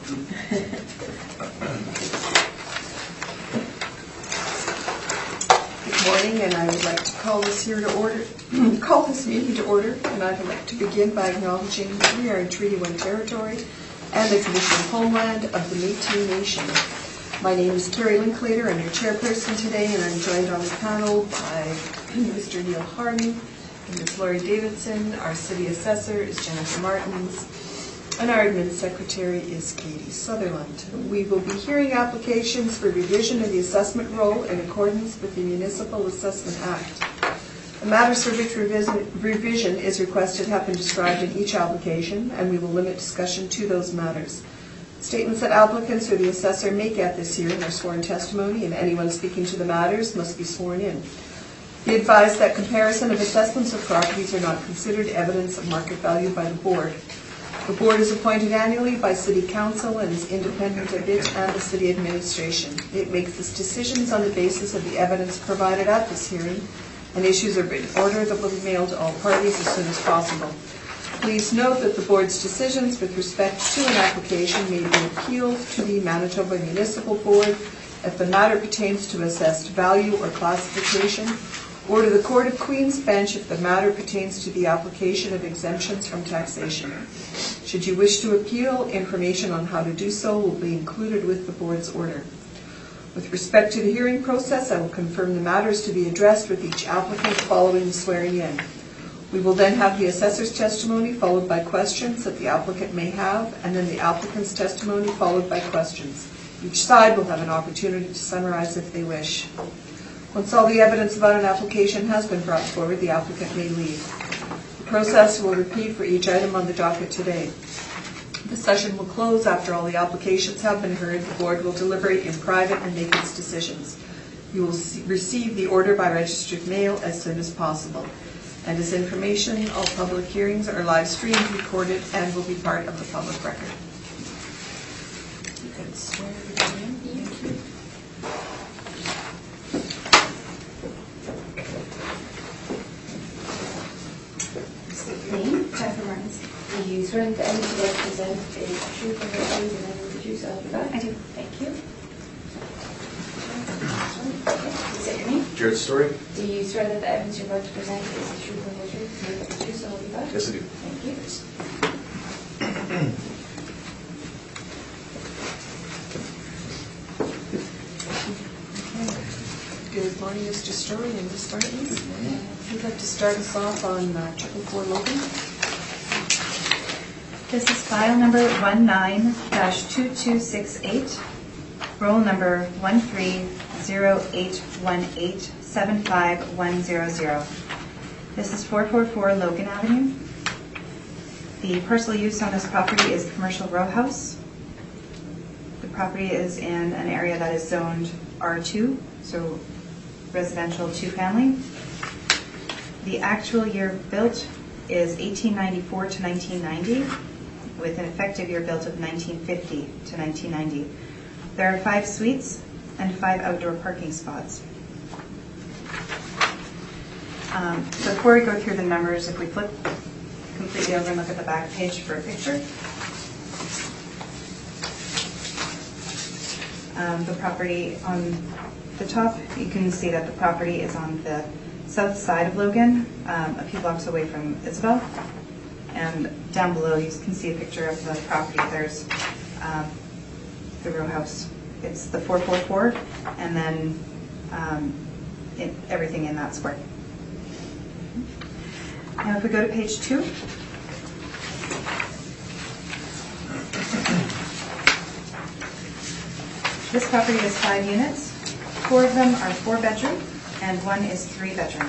Good morning, and I would like to call this meeting to order, and I would like to begin by acknowledging that we are in Treaty 1 territory and the traditional homeland of the Métis Nation. My name is Terry Linklater. I'm your chairperson today, and I'm joined on the panel by Mr. Neil Harden and Ms. Laurie Davidson. Our city assessor is Jennifer Martins, and our admin secretary is Katie Sutherland. We will be hearing applications for revision of the assessment roll in accordance with the Municipal Assessment Act. The matters for which revision is requested have been described in each application, and we will limit discussion to those matters. Statements that applicants or the assessor make at this hearing are sworn testimony, and anyone speaking to the matters must be sworn in. Be advised that comparison of assessments of properties are not considered evidence of market value by the board. The board is appointed annually by City Council and is independent of it and the City Administration. It makes its decisions on the basis of the evidence provided at this hearing, and issues a written order that will be mailed to all parties as soon as possible. Please note that the board's decisions with respect to an application may be appealed to the Manitoba Municipal Board if the matter pertains to assessed value or classification, or to the Court of Queen's Bench if the matter pertains to the application of exemptions from taxation. Should you wish to appeal, information on how to do so will be included with the board's order. With respect to the hearing process, I will confirm the matters to be addressed with each applicant following the swearing in. We will then have the assessor's testimony followed by questions that the applicant may have, and then the applicant's testimony followed by questions. Each side will have an opportunity to summarize if they wish. Once all the evidence about an application has been brought forward, the applicant may leave. The process will repeat for each item on the docket today. The session will close after all the applications have been heard. The board will deliberate in private and make its decisions. You will receive the order by registered mail as soon as possible. And as information, all public hearings are live streamed, recorded, and will be part of the public record. You can swear everyone in. Thank you. Name? Jennifer Martins. Do you swear that any of the represent is true for the truth and nothing but the truth, so help you God? I do. Thank you. Is that your name? Jared Story. Do you swear that the evidence you're about to present is the truth and the truth and nothing but the truth, so help you God? Yes, I do. Thank you. Good morning, Mr. Story and Ms. Martins. If you'd like to start us off on 444 Logan. This is file number 19-2268, roll number 13081875100. This is 444 Logan Avenue. The parcel use on this property is commercial row house. The property is in an area that is zoned R2, so residential 2-family. The actual year built is 1894 to 1990, with an effective year built of 1950 to 1990. There are 5 suites and 5 outdoor parking spots. So before we go through the numbers, if we flip completely over and look at the back page for a picture. The property on the top, you can see that the property is on the south side of Logan, a few blocks away from Isabel. And down below, you can see a picture of the property. There's the row house. It's the 444, and then everything in that square. Now, if we go to page 2. This property has 5 units. 4 of them are 4-bedroom, and 1 is 3-bedroom.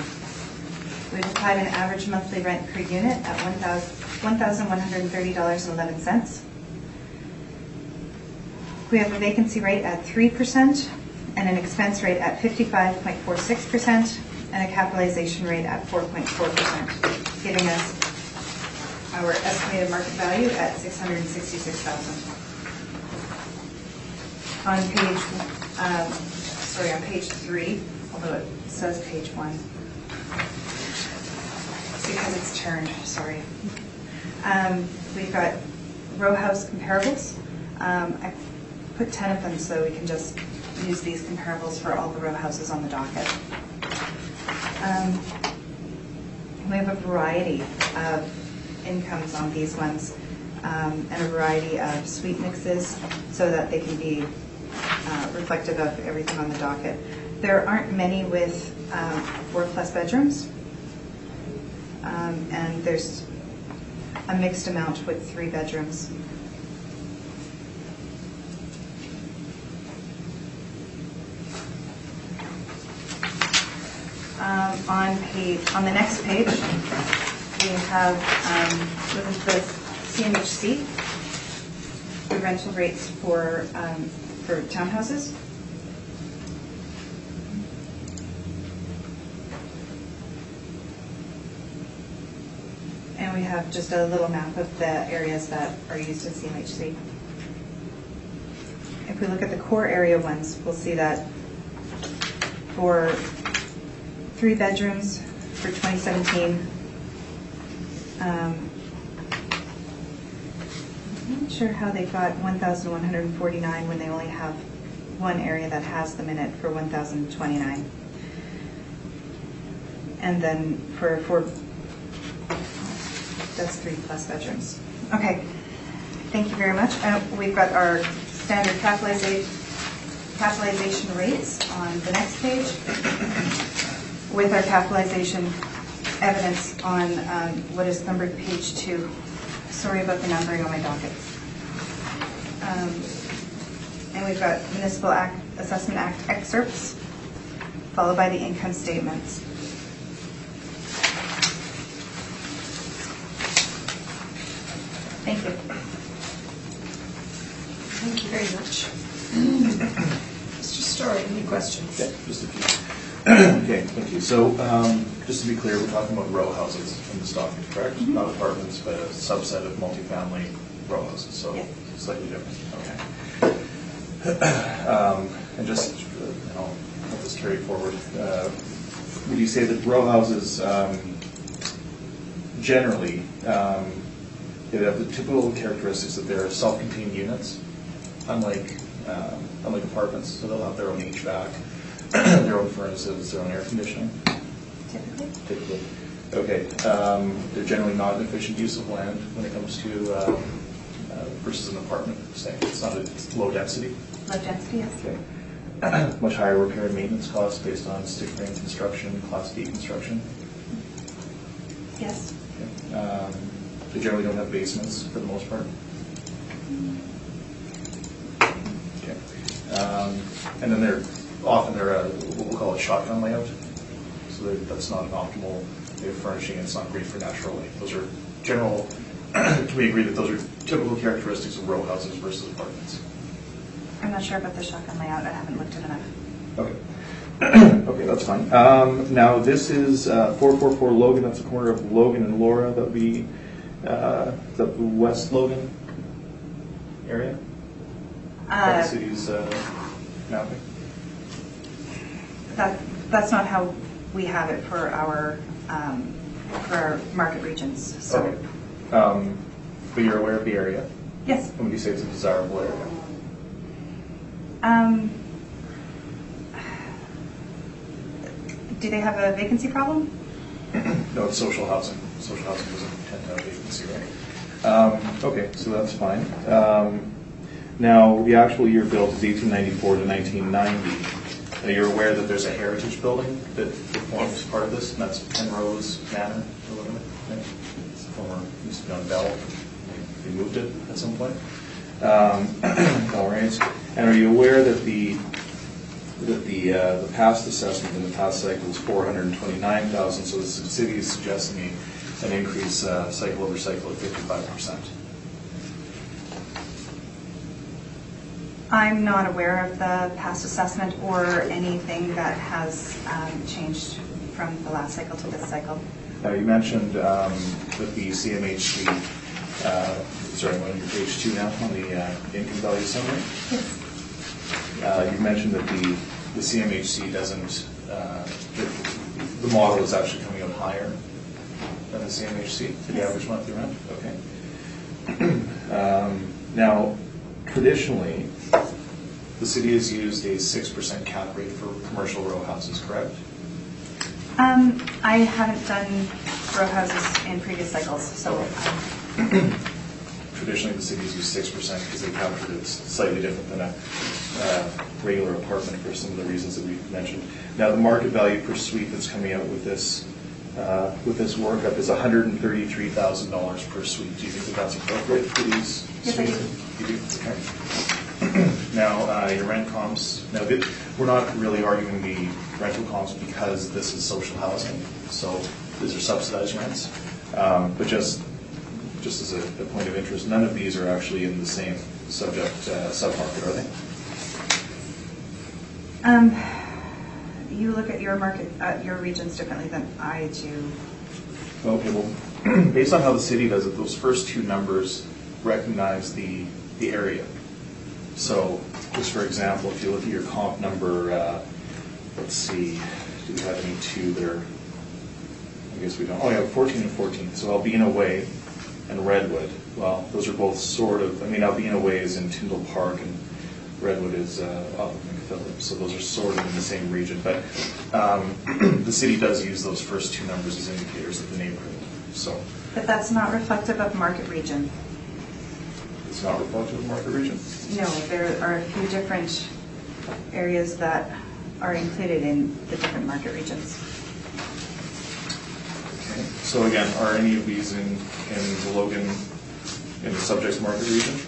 We've applied an average monthly rent per unit at $1,130.11. We have a vacancy rate at 3% and an expense rate at 55.46% and a capitalization rate at 4.4%, giving us our estimated market value at $666,000. On page 3, although it says page 1. It's because it's turned, sorry. We've got row house comparables. I put 10 of them so we can just use these comparables for all the row houses on the docket. We have a variety of incomes on these ones, and a variety of suite mixes so that they can be reflective of everything on the docket. There aren't many with 4+ bedrooms, and there's a mixed amount with 3 bedrooms. On the next page, we have this is the CMHC, the rental rates for townhouses. And we have just a little map of the areas that are used in CMHC. If we look at the core area ones, we'll see that for 3 bedrooms for 2017, I'm not sure how they got 1,149 when they only have one area that has them in it for 1,029. And then for 4, that's 3+ bedrooms. Okay, thank you very much. We've got our standard capitalization rates on the next page, with our capitalization evidence on what is numbered page 2. Sorry about the numbering on my docket. And we've got Municipal Assessment Act excerpts, followed by the income statements. Thank you. Thank you very much. Mr. Story, any questions? Yeah, just a few. Okay, thank you. So just to be clear, we're talking about row houses in this document, correct? Mm-hmm. Not apartments, but a subset of multifamily row houses, so yes. Slightly different. Okay. And just, I'll let this carry forward. Would you say that row houses generally, they have the typical characteristics that they're self-contained units, unlike apartments, so they'll have their own HVAC, their own furnaces, their own air conditioning? Typically. Okay. They're generally not an efficient use of land when it comes to versus an apartment, say. It's low density. Low density, yes. Okay. Much higher repair and maintenance costs based on stick frame construction, Class D construction. Yes. Okay. They generally don't have basements for the most part. Okay. And then they're often what we'll call a shotgun layout. So that's not an optimal way of furnishing, and it's not great for natural light. Those are general. Can we agree that those are typical characteristics of row houses versus apartments? I'm not sure about the shotgun layout. I haven't looked at enough. Okay. Okay, that's fine. Now this is 444 Logan. That's the corner of Logan and Laura. That would be the West Logan area. The city's mapping. That's not how we have it for our market regions. So. Okay. But you're aware of the area? Yes. And would you say it's a desirable area? Do they have a vacancy problem? No, it's social housing. Social housing doesn't tend to have vacancy, right? Okay, so that's fine. Now, the actual year built is 1894 to 1990. Now, you're aware that there's a heritage building that forms part of this, and that's Penrose Manor, or whatever. Right? It's a former, used to be on Bell. They moved it at some point. All right. And are you aware that the past assessment in the past cycle is 429,000? So the city is suggesting an increase cycle over cycle of 55%. I'm not aware of the past assessment or anything that has changed from the last cycle to this cycle. You mentioned that the CMHC, sorry, I'm on your page 2 now, on the income value summary. Yes. You mentioned that the CMHC doesn't, the model is actually coming out higher than the CMHC, for the average monthly rent? Okay. Now, traditionally, the city has used a 6% cap rate for commercial row houses, correct? I haven't done row houses in previous cycles, so. Traditionally, the city's used 6% because they counted it slightly different than a regular apartment for some of the reasons that we've mentioned. Now, the market value per suite that's coming out with this workup is $133,000 per suite. Do you think that that's appropriate for these Yes, I suites? do. You do? Okay. Now, your rent comps. Now, we're not really arguing the rental comps because this is social housing, so these are subsidized rents. But just as a point of interest, none of these are actually in the same submarket, are they? You look at your market, your regions differently than I do. Okay, well, based on how the city does it, those first two numbers recognize the area. So, just for example, if you look at your comp number, let's see, do we have any two that are, I guess we don't, oh yeah, 14 and 14. So Albina Way and Redwood, well, those are both sort of, I mean, Albina Way is in Tyndall Park and Redwood is off of McPhillips, so those are sort of in the same region. But the city does use those first two numbers as indicators of the neighborhood. So, But that's not reflective of market region. it's not reflective of market region? No, there are a few different areas that are included in the different market regions. Okay. So again, are any of these in the Logan, in the subject's market region?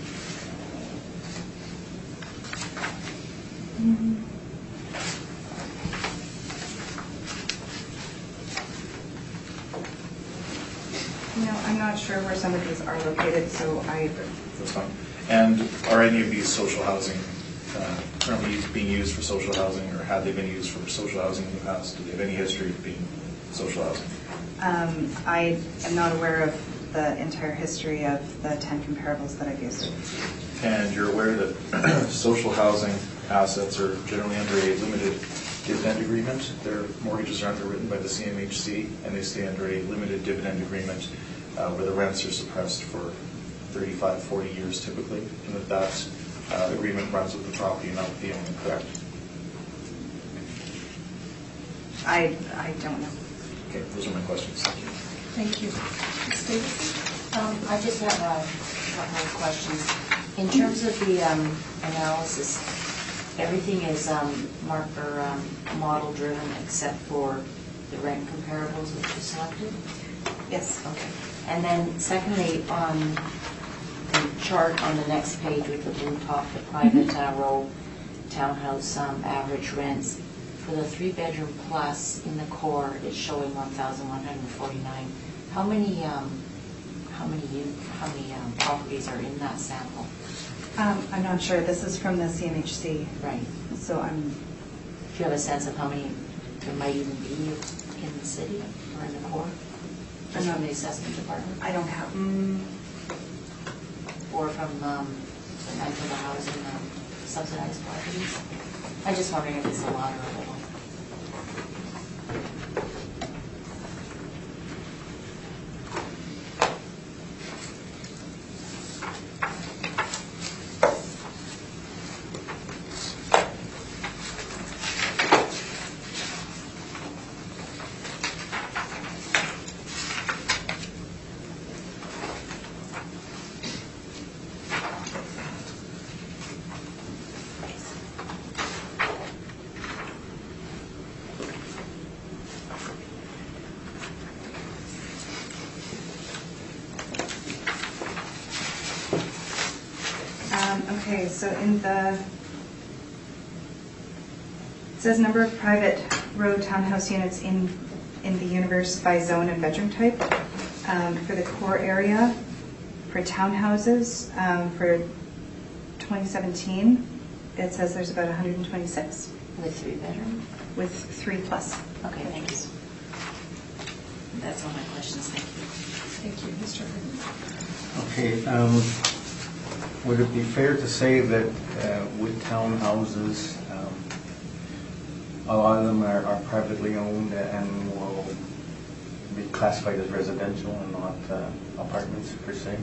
No, I'm not sure where some of these are located, so That's fine. And are any of these social housing, currently being used for social housing, or have they been used for social housing in the past? Do they have any history of being social housing? I am not aware of the entire history of the 10 comparables that I've used. And you're aware that social housing assets are generally under a limited dividend agreement. Their mortgages are underwritten by the CMHC, and they stay under a limited dividend agreement where the rents are suppressed for 35, 40 years typically, and that agreement runs with the property, not with the owner, correct? I don't know. Okay, those are my questions. Thank you. Thank you. Ms. Davis? I just have a couple of questions. In terms of the analysis, everything is marked or model driven except for the rent comparables which you selected? Yes. Okay. And then secondly, on the chart on the next page with the blue top, the private row townhouse average rents, for the 3-bedroom plus in the core, it's showing 1,149. How many properties are in that sample? I'm not sure. This is from the CMHC. Right. So Do you have a sense of how many there might even be in the city or in the core? Just from the assessment department? I don't have. Or from the rental housing subsidized properties? I'm just wondering if it's a lot or a little. Okay, so it says number of private row townhouse units in the universe by zone and bedroom type. For the core area, for townhouses, for 2017, it says there's about 126. With 3-bedroom? With 3 plus. Okay, thank you. That's all my questions, thank you. Thank you. Mr. Hurd? Okay, would it be fair to say that with townhouses, a lot of them are privately owned and will be classified as residential and not apartments per se?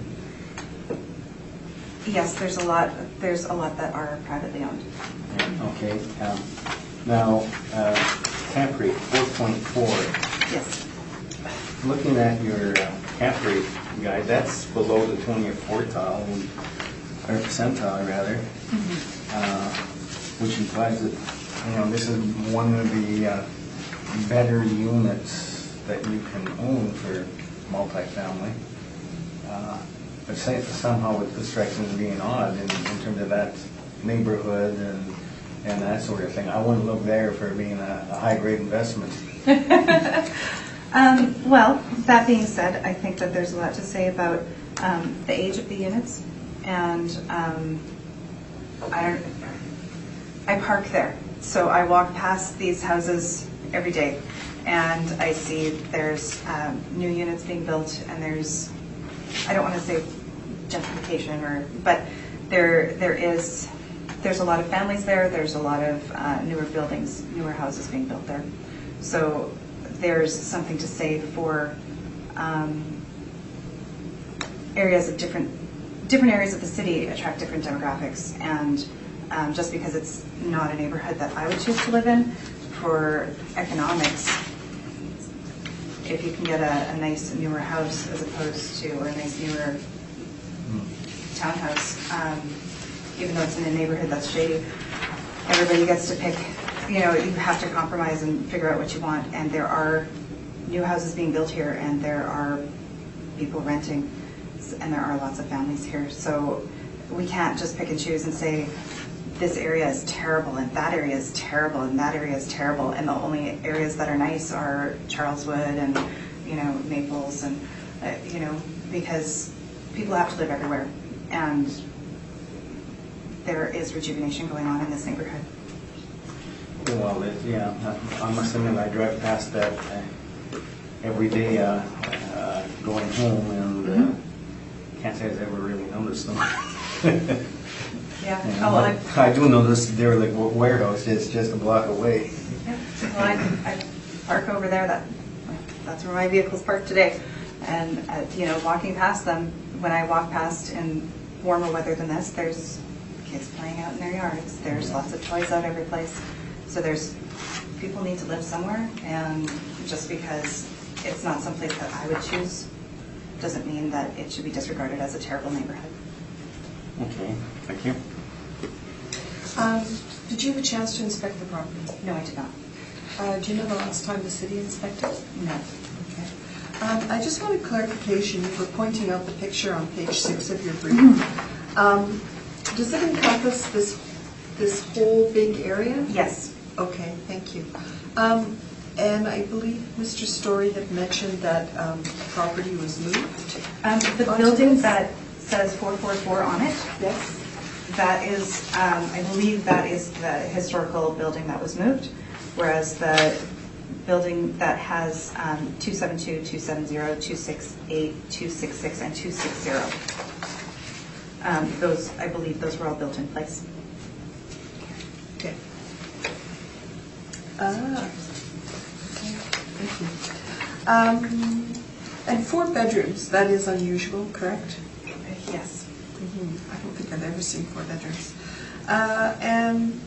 Yes, there's a lot that are privately owned. Okay. Now, cap rate 4.4. Yes. Looking at your cap rate guide, that's below the 20th quartile, or percentile rather, which implies that this is one of the better units that you can own for multifamily. But somehow it strikes me as being odd in terms of that neighborhood and that sort of thing. I wouldn't look there for being a high-grade investment. Well, that being said, I think that there's a lot to say about the age of the units, and I park there, so I walk past these houses every day, and I see there's new units being built, and there's, I don't want to say gentrification, but there's a lot of families there. There's a lot of newer buildings, newer houses being built there. So there's something to say for areas of different areas of the city attract different demographics, and just because it's not a neighborhood that I would choose to live in, for economics, if you can get a nice newer house as opposed to, or a nice newer townhouse, even though it's in a neighborhood that's shady, everybody gets to pick. You have to compromise and figure out what you want, and there are new houses being built here, and there are people renting, and there are lots of families here. So we can't just pick and choose and say this area is terrible and that area is terrible and that area is terrible, and the only areas that are nice are Charleswood and Maples, and because people have to live everywhere, and there is rejuvenation going on in this neighborhood. Well, I must admit I drive past that every day going home, and can't say I've ever really noticed them. Yeah. I do notice their warehouse is just a block away. Yeah. Well, I park over there. That's where my vehicle's parked today, and walking past them, when I walk past in warmer weather than this, there's kids playing out in their yards. There's lots of toys out every place. So people need to live somewhere, and just because it's not someplace that I would choose doesn't mean that it should be disregarded as a terrible neighborhood. Okay, thank you. Did you have a chance to inspect the property? No, I did not. Do you know the last time the city inspected? No. Okay. I just wanted clarification. You were pointing out the picture on page 6 of your brief. Does it encompass this whole big area? Yes. Okay, thank you. And I believe Mr. Story had mentioned that the property was moved. The building that says 444 on it. Yes. That is, I believe that is the historical building that was moved, whereas the building that has 272, 270, 268, 266, and 260, I believe those were all built in place. Okay. Thank you. And 4 bedrooms, that is unusual, correct? Yes. I don't think I've ever seen 4 bedrooms. And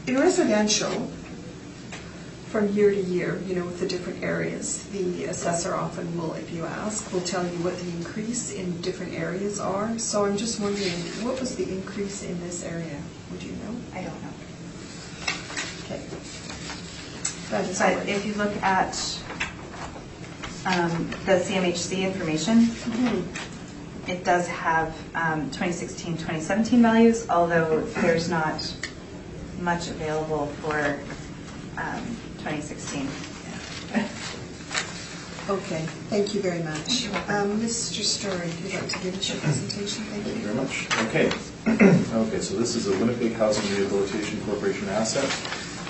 in residential, from year to year, with the different areas, the assessor often will, if you ask, will tell you what the increase in different areas are. So I'm just wondering, what was the increase in this area? Would you know? I don't know. Okay. That is But if you look at the CMHC information, it does have 2016, 2017 values, although there's not much available for 2016. Okay, thank you very much. Mr. Story, would you like to give us your presentation? Thank Thank you you. very much. Okay. Okay, so this is a Winnipeg Housing Rehabilitation Corporation asset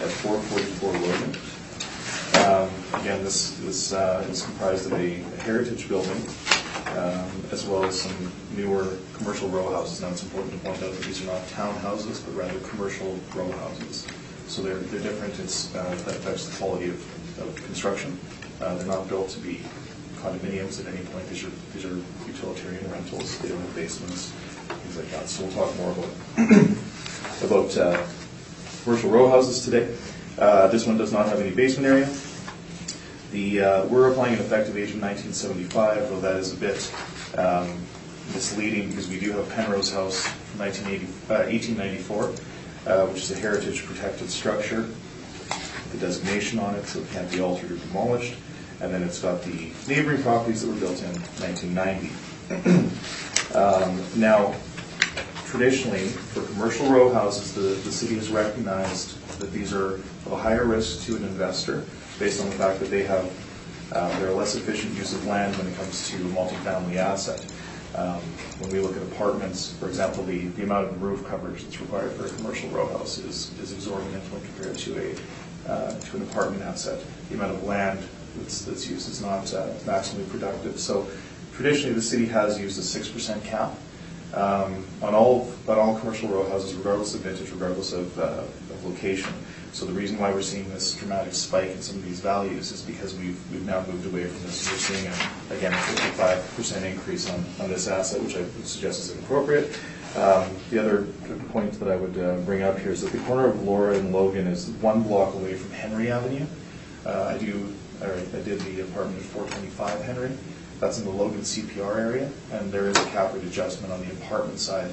at 444 Logan. Again, this is comprised of a heritage building, as well as some newer commercial row houses. Now, it's important to point out that these are not townhouses, but rather commercial row houses. So they're different. That affects the quality of construction. They're not built to be condominiums at any point. These are utilitarian rentals, they don't have basements, things like that. So we'll talk more about commercial row houses today. This one does not have any basement area. We're applying an effective age of 1975, though that is a bit misleading because we do have Penrose House from 1894, which is a heritage protected structure. The designation on it, so it can't be altered or demolished. And then it's got the neighboring properties that were built in 1990. Now, traditionally, for commercial row houses, the city has recognized that these are of a higher risk to an investor based on the fact that they're a less efficient use of land when it comes to a multifamily asset. When we look at apartments, for example, the amount of roof coverage that's required for a commercial row house is exorbitant when compared to an apartment asset. The amount of land that's used is not maximally productive. So traditionally, the city has used a 6% cap on all commercial row houses, regardless of vintage, regardless of location. So the reason why we're seeing this dramatic spike in some of these values is because we've now moved away from this. We're seeing, again, a 55% increase on this asset, which I would suggest is inappropriate. The other point that I would bring up here is that the corner of Laura and Logan is 1 block away from Henry Avenue. I did the apartment at 425 Henry. That's in the Logan CPR area, and there is a cap rate adjustment on the apartment side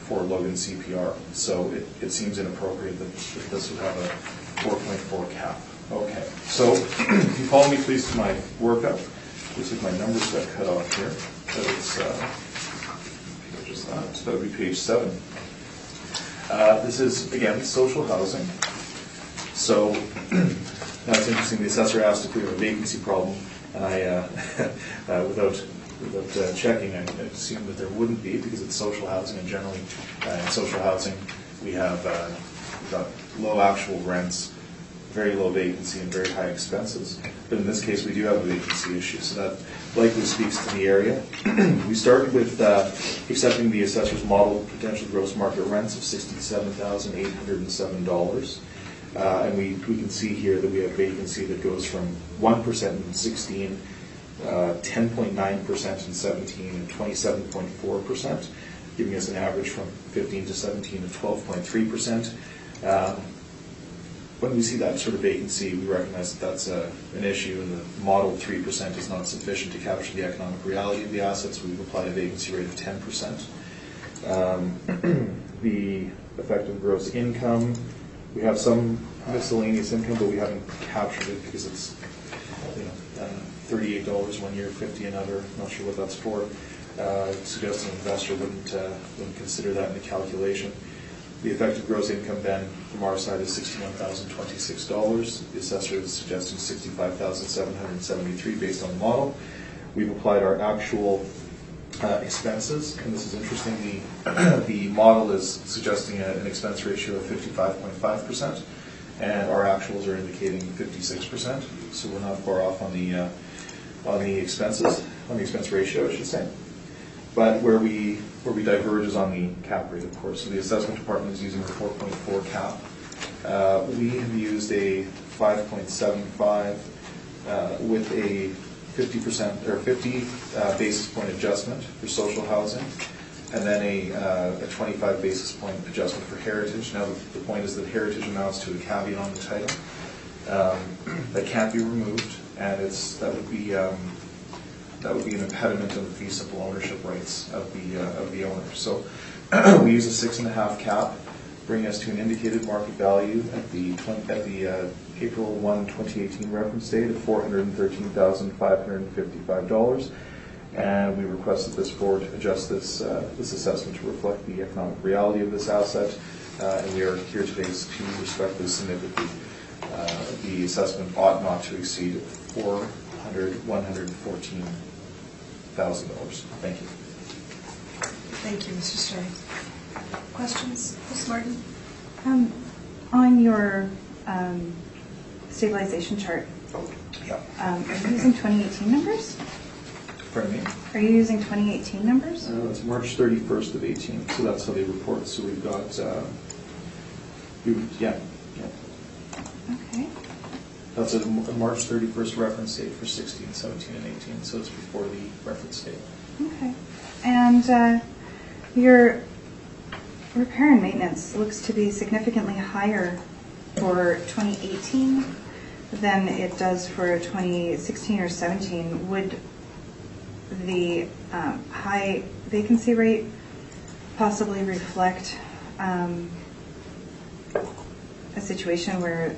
for Logan CPR. So it seems inappropriate that this would have a 4.4 cap. Okay, so if you follow me please to my workup. Looks like my numbers got cut off here. But it's just that. So that would be page 7. This is, again, social housing. So that's interesting. The assessor asked if we have a vacancy problem, and I, without checking, I assumed that there wouldn't be because it's social housing, and generally in social housing we've got low actual rents, very low vacancy, and very high expenses. But in this case, we do have a vacancy issue, so that likely speaks to the area. We started with accepting the assessor's model potential gross market rents of $67,807. And we can see here that we have vacancy that goes from 1% in 16, 10.9% in 17, and 27.4%, giving us an average from 15 to 17 to 12.3%. When we see that sort of vacancy, we recognize that that's an issue, and the model 3% is not sufficient to capture the economic reality of the assets. We've applied a vacancy rate of 10%. The effective gross income, we have some miscellaneous income, but we haven't captured it because it's $38 one year, $50 another. Not sure what that's for. Suggest an investor wouldn't consider that in the calculation. The effective gross income then from our side is $61,026. The assessor is suggesting $65,773 based on the model. We've applied our actual expenses, and this is interesting. The model is suggesting an expense ratio of 55.5%, and our actuals are indicating 56%. So we're not far off on the expenses, on the expense ratio, I should say. But where we diverge is on the cap rate, of course. So the assessment department is using a 4.4 cap. We have used a 5.75 with a 50% or 50 basis point adjustment for social housing, and then a 25 basis point adjustment for heritage. Now the point is that heritage amounts to a caveat on the title that can't be removed, and that would be an impediment of the fee simple ownership rights of the owner. So we use a 6.5 cap, bringing us to an indicated market value at the April 1, 2018 reference date of $413,555, and we request that this board adjust this assessment to reflect the economic reality of this asset. And we are here today to respectfully submit that the assessment ought not to exceed $114,000. Thank you. Thank you, Mr. Stern. Questions? Ms. Martin? On your stabilization chart, Yeah. are you using 2018 numbers? Pardon me? Are you using 2018 numbers? It's March 31st of 18, so that's how they report. So we've got, yeah. Okay. That's a March 31st reference date for 16, 17, and 18, so it's before the reference date. Okay. And your repair and maintenance looks to be significantly higher for 2018 than it does for 2016 or 17. Would the high vacancy rate possibly reflect a situation where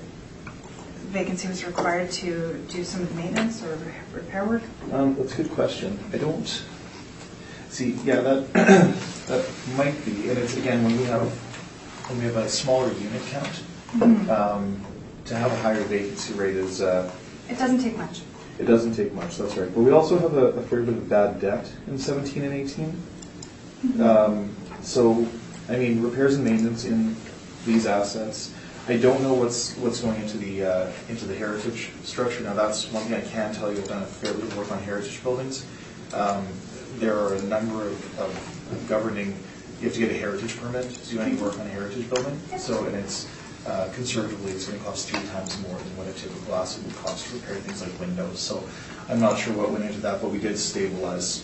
vacancy was required to do some of the maintenance or repair work? That's a good question. I don't see. Yeah, that that might be. And it's again when we have a smaller unit count, to have a higher vacancy rate is. It doesn't take much. It doesn't take much. That's right. But we also have a fair bit of bad debt in 17 and 18. So, I mean, repairs and maintenance in these assets. I don't know what's going into the heritage structure. Now, that's one thing I can tell you. I've done a fair bit of work on heritage buildings. There are a number of governing. You have to get a heritage permit to do any work on a heritage building. So, and it's conservatively, it's going to cost 3 times more than what a typical asset would cost to repair things like windows. So, I'm not sure what went into that, but we did stabilize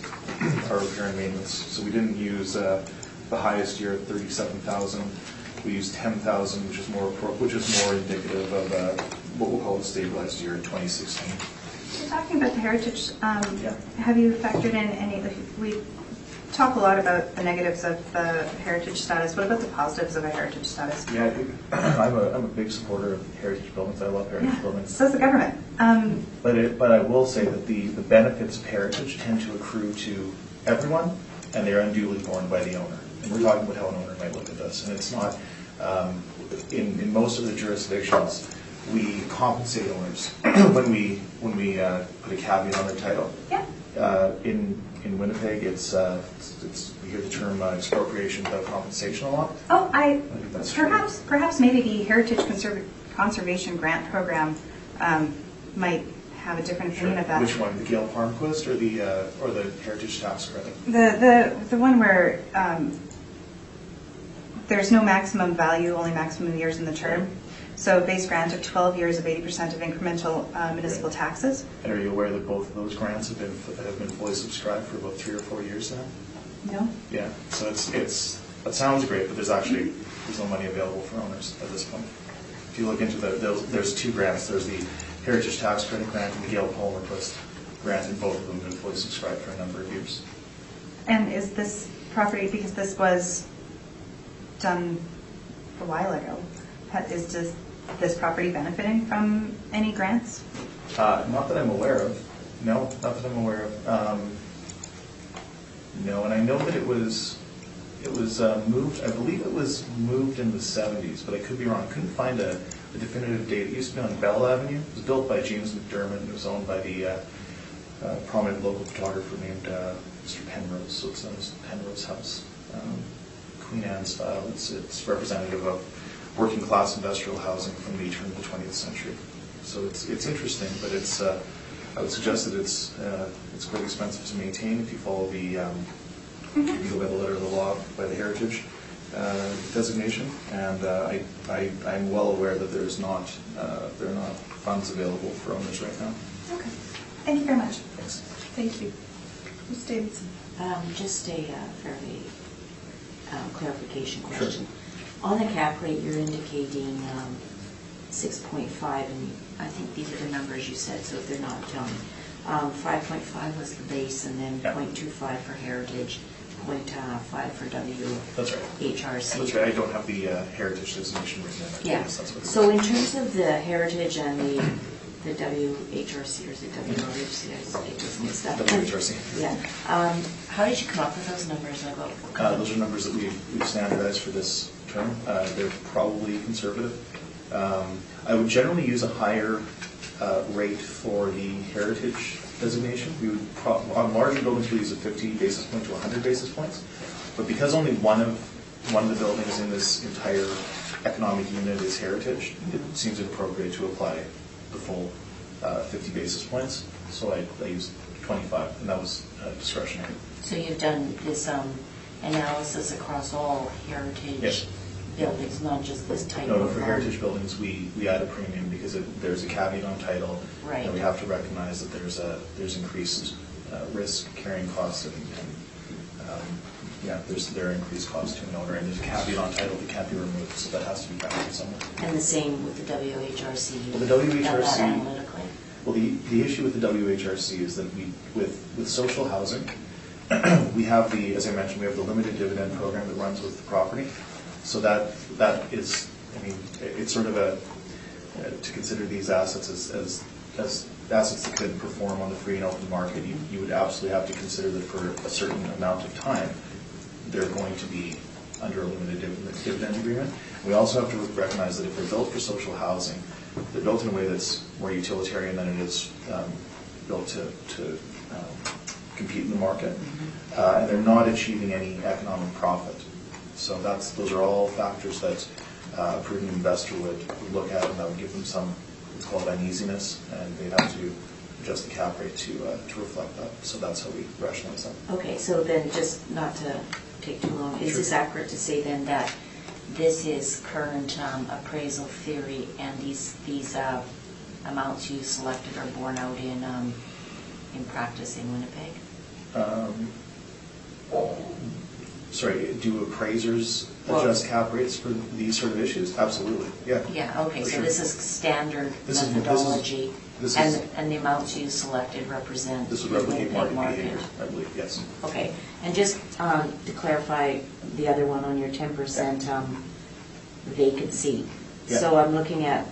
our repair and maintenance. So, we didn't use the highest year at 37,000. We used 10,000, which is more indicative of what we'll call a stabilized year in 2016. So talking about the heritage, have you factored in any? We talk a lot about the negatives of the heritage status. What about the positives of a heritage status? Yeah, I think I'm a big supporter of heritage buildings. I love heritage buildings. So is the government. But I will say that the benefits of heritage tend to accrue to everyone, and they're unduly borne by the owner. And we're talking about how an owner might look at this, and it's not. In most of the jurisdictions, we compensate owners when we put a caveat on their title. Yeah. In Winnipeg, it's we hear the term expropriation without compensation a lot. Oh, I think that's perhaps maybe the Heritage Conservation Grant Program might have a different opinion of that. Which one, the Gail Palmquist or the Heritage Tax Credit? The one where there's no maximum value, only maximum years in the term. So a base grant of 12 years of 80% of incremental municipal taxes. And are you aware that both of those grants have been fully subscribed for about 3 or 4 years now? No. Yeah. So it sounds great, but there's no money available for owners at this point. If you look into there's 2 grants. There's the Heritage Tax Credit Grant and the Gail Palmquist Grant, and both of them have been fully subscribed for a number of years. And is this property, because this was done a while ago, is this property benefiting from any grants? Not that I'm aware of. No, not that I'm aware of. No, and I know that it was moved. I believe it was moved in the 70s, but I could be wrong. I couldn't find a definitive date. It used to be on Bell Avenue. It was built by James McDermott, and it was owned by the prominent local photographer named Mr. Penrose. So it's known as Penrose House, Queen Anne style. It's representative of working class industrial housing from the turn of the 20th century. So it's interesting, but I would suggest that it's quite expensive to maintain if you follow if you go by the letter of the law, by the heritage designation. And I'm well aware that there are not funds available for owners right now. Okay. Thank you very much. Thanks. Thank you. Ms. Davidson. Just a fairly clarification question. On the cap rate, you're indicating 6.5, and I think these are the numbers you said, so if they're not, tell me. 5.5 was the base, and then 0.25 for heritage, 0.5 for That's right. WHRC. That's right. I don't have the heritage designation written in. Yeah. Yes, that's what So in terms of the heritage and the WHRC, or is it WRHC? I get this mixed up. WHRC. Yeah. How did you come up with those numbers? Those are numbers that we've standardized for this term. They're probably conservative. I would generally use a higher rate for the heritage designation. We would on larger buildings we use a 50 basis point to 100 basis points, but because only one of the buildings in this entire economic unit is heritage, it seems appropriate to apply the full 50 basis points. So I used 25, and that was discretionary. So you've done this analysis across all heritage buildings, not just this type of... No, for heritage buildings, we add a premium because there's a caveat on title, right. And we have to recognize that there's increased risk carrying costs and yeah, there are increased costs to an owner, and there's a caveat on title that can't be removed, so that has to be factored somewhere. And the same with the WHRC? Well, the WHRC, done that analytically? Well, the issue with the WHRC is that with social housing, we have as I mentioned, we have the limited dividend program that runs with the property. So that is, I mean, it's sort of to consider these assets as assets that could perform on the free and open market, you would absolutely have to consider that for a certain amount of time, they're going to be under a limited dividend agreement. We also have to recognize that if they're built for social housing, they're built in a way that's more utilitarian than it is built to compete in the market, and they're not achieving any economic profit. So those are all factors that a prudent investor would look at, and that would give them some, it's called uneasiness, and they'd have to adjust the cap rate to reflect that. So that's how we rationalize that. Okay, so then just not to take too long, is this accurate to say then that this is current appraisal theory, and these amounts you selected are borne out in practice in Winnipeg? Sorry, do appraisers adjust cap rates for these sort of issues? Absolutely, yeah. Yeah, okay, For so sure. this is standard This is- methodology, this is- and the amounts you selected represent This would the replicate Winnipeg market behavior, I believe, yes. Okay, and just to clarify the other one on your 10% vacancy. Yeah. So I'm looking at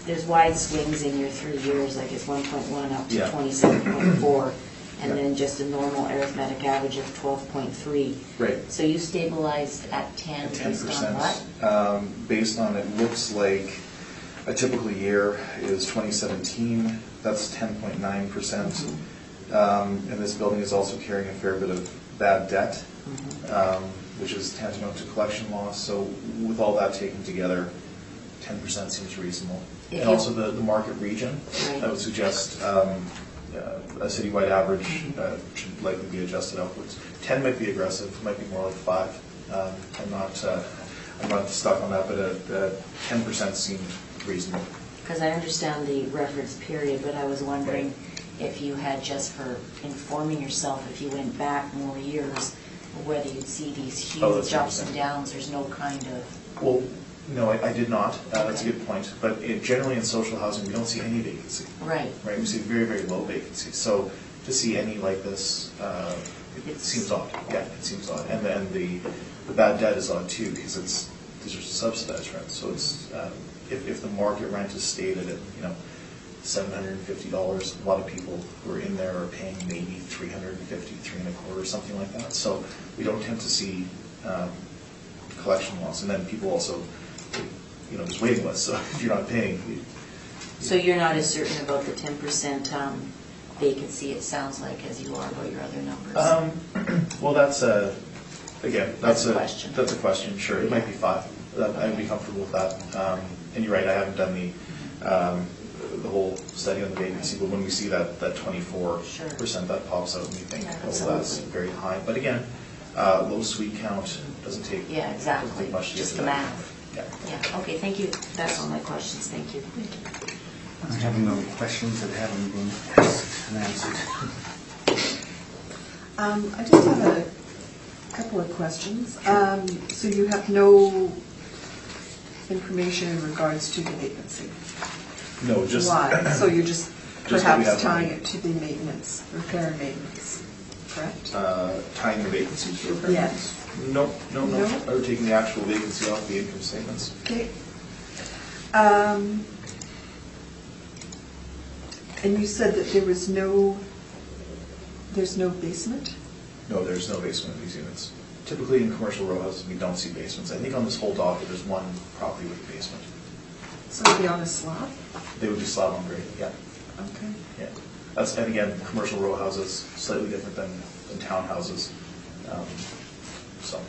there's wide swings in your 3 years, like it's 1.1 up to Yeah. 27.4, and Yeah. then just a normal arithmetic average of 12.3. Right. So you stabilized at 10 At based 10%. on what? Based on, it looks like a typical year is 2017, that's 10.9%. And this building is also carrying a fair bit of bad debt, which is tantamount to collection loss. So with all that taken together, 10% seems reasonable. If And you- also the market region, Right. I would suggest a citywide average should likely be adjusted upwards. 10 might be aggressive, might be more like 5. I'm not stuck on that, but 10% seemed reasonable. Because I understand the reference period, but I was wondering if you had, just for informing yourself, if you went back more years, whether you'd see these Oh, that's huge ups and interesting. downs. There's no kind of... Well, no, I did not. That's a good point. But generally in social housing, we don't see any vacancy. Right. Right, we see very, very low vacancy. So to see any like this, it seems odd. Yeah, it seems odd. And then the bad debt is odd too, because these are subsidized rents. So it's if the market rent is stated at $750, a lot of people who are in there are paying maybe $350, $325, something like that. So we don't tend to see collection loss. And then people also, there's waiting lists. So if you're not paying, So you're not as certain about the 10% vacancy, it sounds like, as you are about your other numbers? Well, that's a question. That's a question. Sure, it might be 5. I'd be comfortable with that. And you're right, I haven't done the whole study on the vacancy, but when we see that 24%, that pops out, and we think, Yeah, oh, that's absolutely. very high. But again, low suite count doesn't take Yeah, exactly. doesn't take much to get Just to the that. math. Yeah. Yeah, okay, thank you. That's all my questions, thank you. I have no questions that haven't been asked and answered. I just have a couple of questions. So you have no information in regards to the vacancy? No, just Why? So you're just Just that we perhaps have- tying it to the maintenance, repair and maintenance, correct? tying the vacancies to repair. Yes. No. No? I would taking the actual vacancy off the income statements. Okay. And you said that there's no basement? No, there's no basement in these units. Typically in commercial row houses, we don't see basements. I think on this whole docket, there's one property with a basement. So it'd be on a slab? They would be slab on grade, yeah. Okay. Yeah. And again, commercial row houses, slightly different than townhouses. So,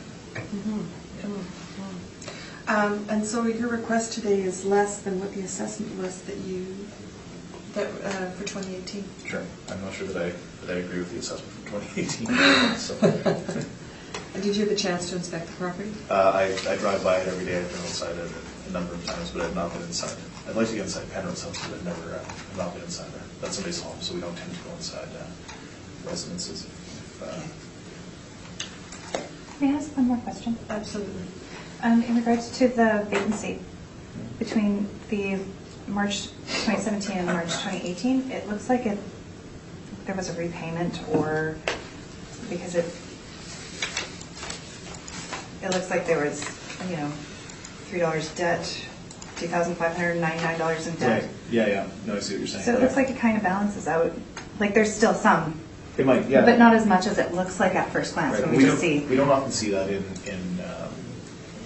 And so your request today is less than what the assessment was for 2018? sure. I'm not sure that I agree with the assessment from 2018. So, And did you have a chance to inspect the property? I drive by it every day. I've been outside it a number of times, but I've not been inside. I'd like to get inside Penrose house, but I've not been inside there. That's somebody's home, so we don't tend to go inside residences. May I ask one more question? Absolutely. In regards to the vacancy between the March 2017 and March 2018, it looks like there was a repayment, or because it looks like there was, $3 debt, $2,599 in debt. Right, yeah, no, I see what you're saying. So it looks like it kind of balances out. Like there's still some, It might, yeah. but not as much as it looks like at first glance Right. when we just see. We don't often see that in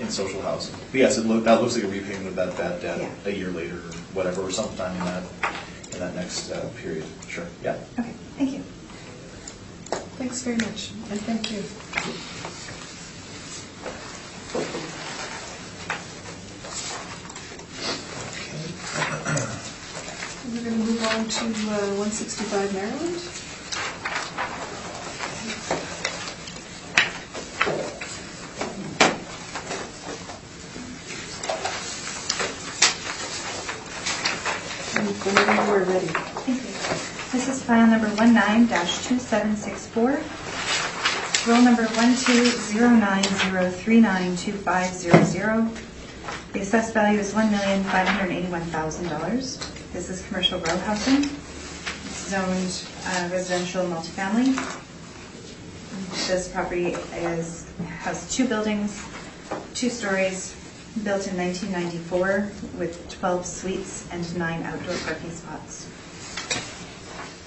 social housing. But yes, that looks like a repayment of that bad debt Yeah. a year later, or whatever, or sometime in that next period. Sure, yeah. Okay, thank you. Thanks very much, and thank you. We're going to move on to 165 Maryland. And whenever you are ready. Thank you. This is file number 19-2764. Roll number 12090392500. The assessed value is $1,581,000. This is commercial row housing. It's zoned residential multifamily. This property has 2 buildings, 2 stories, built in 1994 with 12 suites and 9 outdoor parking spots.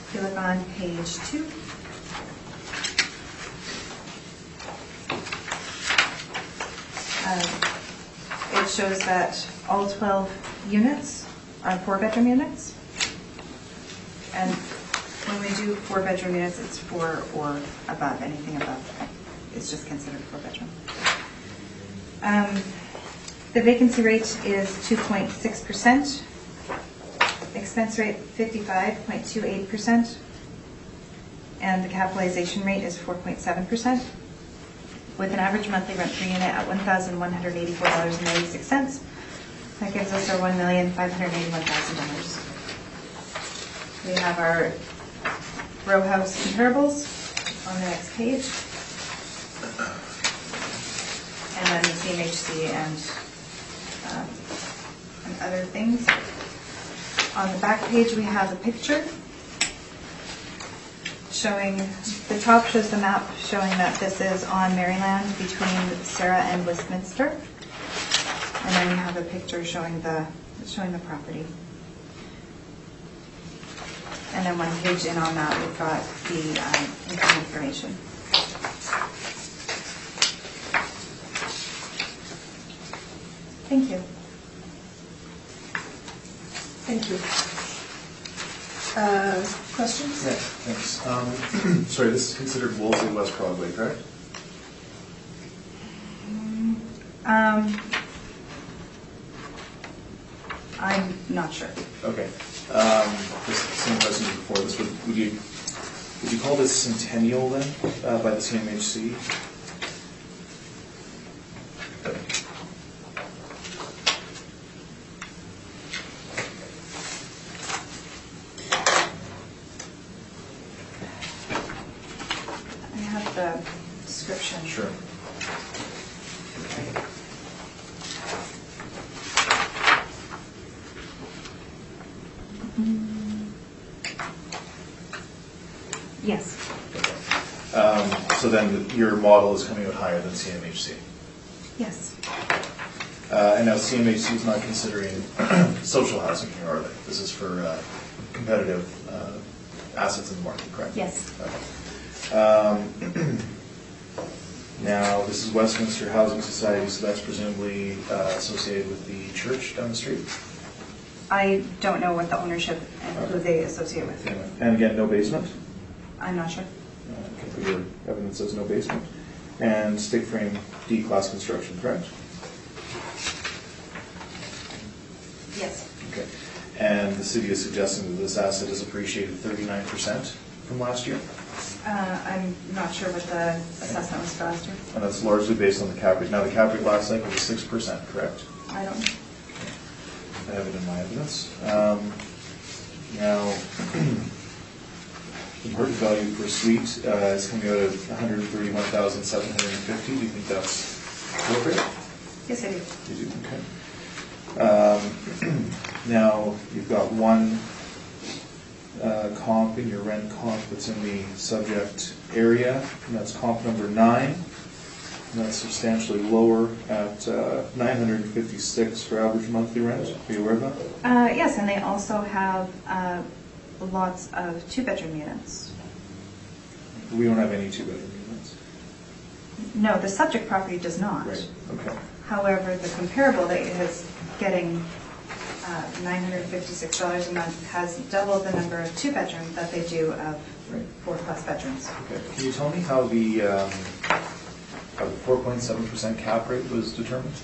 If you look on page 2. It shows that all 12 units are 4-bedroom units. And when we do 4-bedroom units, it's 4 or above. Anything above is just considered 4-bedroom. The vacancy rate is 2.6%. Expense rate 55.28%. And the capitalization rate is 4.7%. With an average monthly rent per unit at $1,184.96. That gives us our $1,581,000. We have our row house comparables on the next page. And then the CMHC and other things. On the back page we have a picture showing, the top shows the map showing that this is on Maryland between Sarah and Westminster. And then we have a picture showing the property. And then one page in on that, we've got the income information. Thank you. Thank you. Questions? Yeah, thanks. Sorry, this is considered Wolseley West Broadway, correct? I'm not sure. Okay. Just same question as before. This would you call this Centennial then by the CMHC? I have the description. Sure. Yes. So then your model is coming out higher than CMHC. Yes. And now CMHC is not considering social housing here, are they? This is for competitive assets in the market, correct? Yes. Okay. Now, this is Westminster Housing Society, so that's presumably associated with the church down the street? I don't know what the ownership and who they associate with. And again, no basement? I'm not sure. Your evidence says no basement. And stick frame D-class construction, correct? Yes. Okay. And the city is suggesting that this asset is appreciated 39% from last year? I'm not sure what the assessment was for last year. And that's largely based on the cap rate. Now, the cap rate last cycle was 6%, correct? I don't know. I have it in my evidence. Now, The market value per suite is coming out at $131,750. Do you think that's appropriate? Yes, I do. You do, okay. Now, you've got one comp in your rent comp that's in the subject area, and that's comp number 9. And that's substantially lower at $956 for average monthly rent. Are you aware of that? Yes, and they also have lots of 2-bedroom units. We don't have any 2-bedroom units. No, the subject property does not. Right, okay. However, the comparable that is getting $956 a month has double the number of 2-bedroom that they do of 4+ bedrooms. Okay. Can you tell me how the 4.7% cap rate was determined?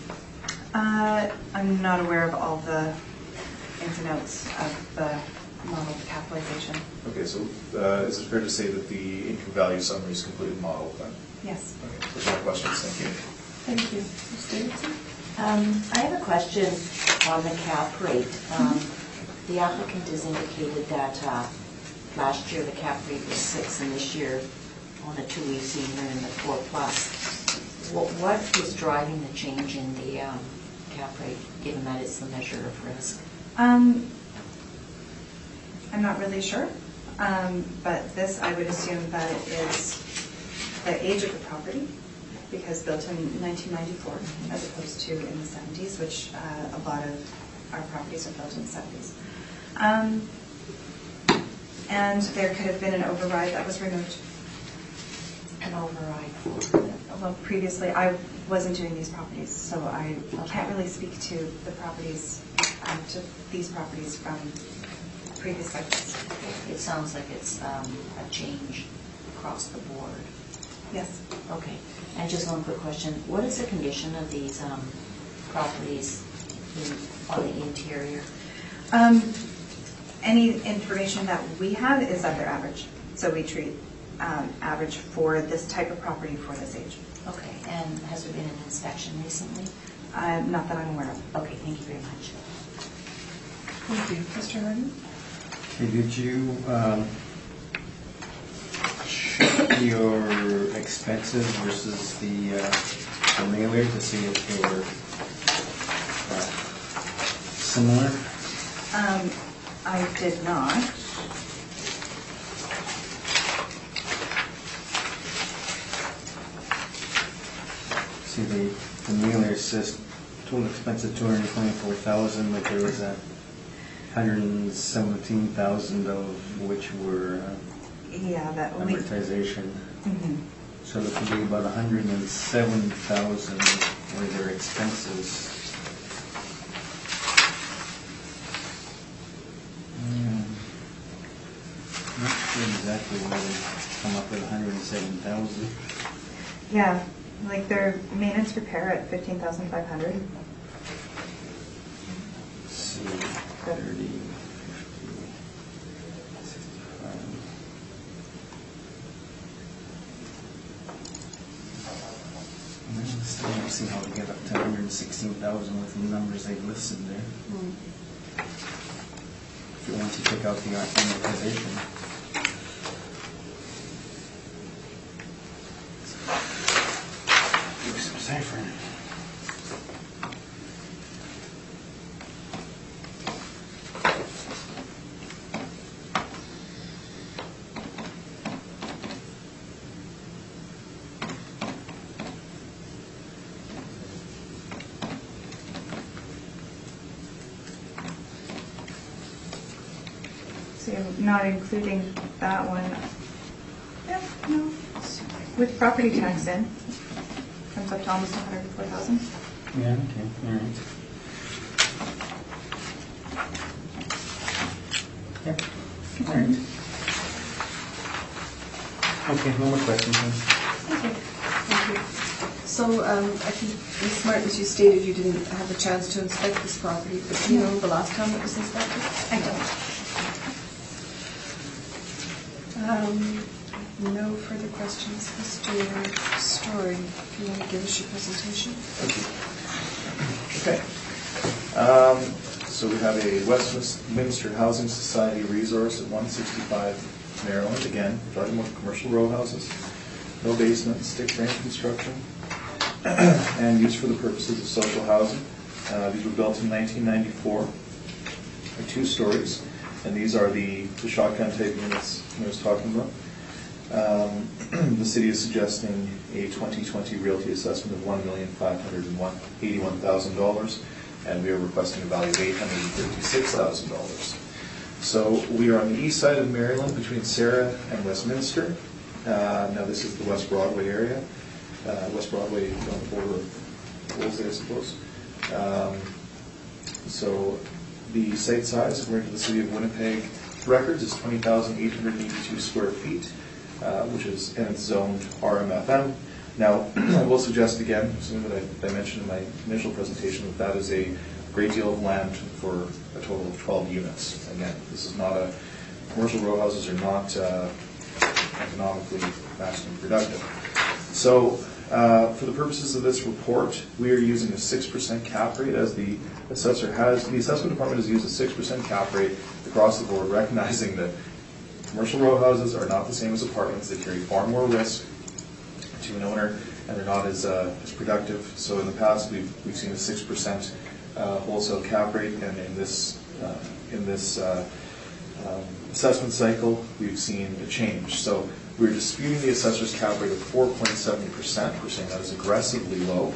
I'm not aware of all the ins and outs of the model capitalization. Okay, so is it fair to say that the income value summary is completely modeled then? Yes. Okay, those are my questions, thank you. Thank you. Ms. Davidson? I have a question on the cap rate. The applicant has indicated that last year the cap rate was 6, and this year on the 2 we've seen we're in the 4+. What is driving the change in the cap rate, given that it's the measure of risk? I'm not really sure, but this I would assume that it is the age of the property, because built in 1994 as opposed to in the 70s, which a lot of our properties are built in the 70s. And there could have been an override that was removed. An override for? Well, previously I wasn't doing these properties, so I can't really speak to the properties, to these properties from previous cycles. It sounds like it's a change across the board. Yes. Okay. And just one quick question. What is the condition of these properties on the interior? Any information that we have is that they're average. So we treat average for this type of property for this age. Okay. And has there been an inspection recently? Not that I'm aware of. Okay. Thank you very much. Thank you. Mr. Harden? Okay, did you check your expenses versus the mailer to see if they were similar? I did not. See, the mailer says total expense of $224,000, but there was $117,000 of which were Yeah, that we. amortization. Mhm. So it could be about $107,000 were their expenses. Not sure exactly where they come up with $107,000. Yeah, like their maintenance repair at $15,500. Let's see, 30, 50, 65. Still don't see how to get up to 116,000 with the numbers they've listed there. If you want to take out the amortization. Do some ciphering. So you're not including that one. Yeah, no. With property tax in, comes up to almost 104,000. Yeah, okay, all right. Yeah, all right. Okay, no more questions, then. Thank you. So, I think, Ms. Martins, you stated you didn't have a chance to inspect this property, but do you know the last time it was inspected? I don't. No further questions. Mr. Story, if you want to give us your presentation. Thank you. Okay. So we have a Westminster Housing Society resource at 165 Maryland. Again, we're talking about commercial row houses, no basement, stick frame construction, and used for the purposes of social housing. These were built in 1994. They're 2 stories, and these are the shotgun type units I was talking about. The city is suggesting a 2020 realty assessment of $1,581,000, and we are requesting a value of $856,000. So we are on the east side of Maryland between Sarah and Westminster. Now this is the West Broadway area. West Broadway on the border of Wolsey, I suppose. So the site size, according to the City of Winnipeg records, is 20,882 square feet, and it's zoned RMFM. Now, I will suggest again, something that I mentioned in my initial presentation, that is a great deal of land for a total of 12 units. Again, this is not commercial row houses are not economically maximum productive. So, for the purposes of this report, we are using a 6% cap rate as the assessor has. The assessment department has used a 6% cap rate across the board, recognizing that commercial row houses are not the same as apartments. They carry far more risk to an owner, and they're not as productive. So in the past, we've seen a 6% wholesale cap rate, and in this assessment cycle, we've seen a change. So we're disputing the assessor's cap rate of 4.7%. We're saying that is aggressively low,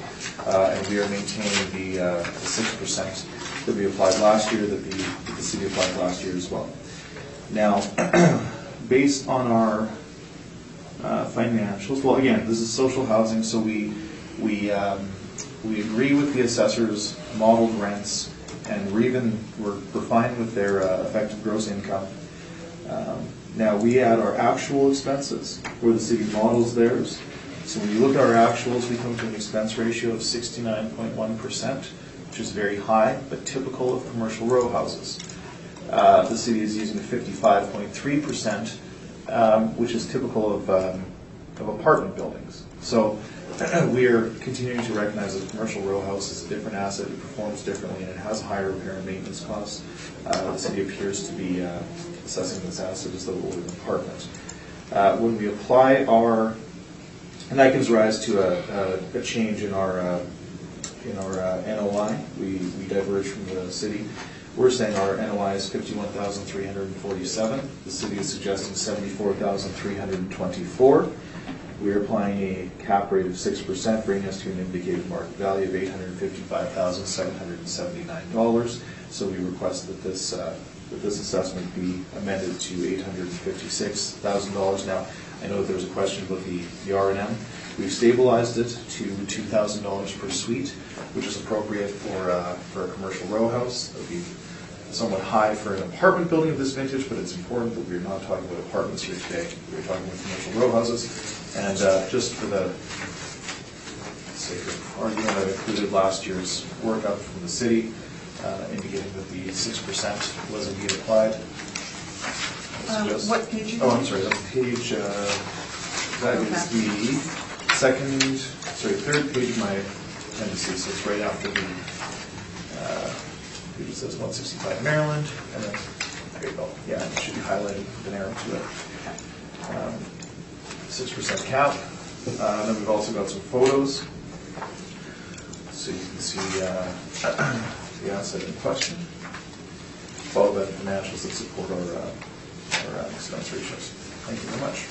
and we are maintaining the 6% that we applied last year, that the city applied last year as well. Now, based on our financials, well, again, this is social housing, so we agree with the assessor's modeled rents, and we're fine with their effective gross income. Now we add our actual expenses where the city models theirs. So when you look at our actuals, we come to an expense ratio of 69.1%, which is very high, but typical of commercial row houses. The city is using a 55.3%, which is typical of apartment buildings. So we are continuing to recognize that a commercial row house is a different asset, it performs differently, and it has higher repair and maintenance costs. The city appears to be assessing this asset as though it were an apartment. When we apply and that gives rise to a change in our NOI. We diverge from the city. We're saying our NOI is $51,347. The city is suggesting $74,324. We're applying a cap rate of 6%, bringing us to an indicated market value of $855,779. So we request that this assessment be amended to $856,000. Now, I know there was a question about the R&M. We've stabilized it to $2,000 per suite, which is appropriate for a commercial row house. That would be somewhat high for an apartment building of this vintage, but it's important that we're not talking about apartments here today. We're talking about commercial row houses. And just for the sake of argument, I've included last year's workup from the city, indicating that the 6% was indeed applied. What page? Oh, I'm sorry. That's page. That is the third page of my appendices. So it's right after the. It says 165 Maryland, and then there you go. Yeah, it should be highlighted with an arrow to it. 6% cap. Then we've also got some photos, so you can see the asset in question, followed by the financials that support our expense ratios. Thank you very much.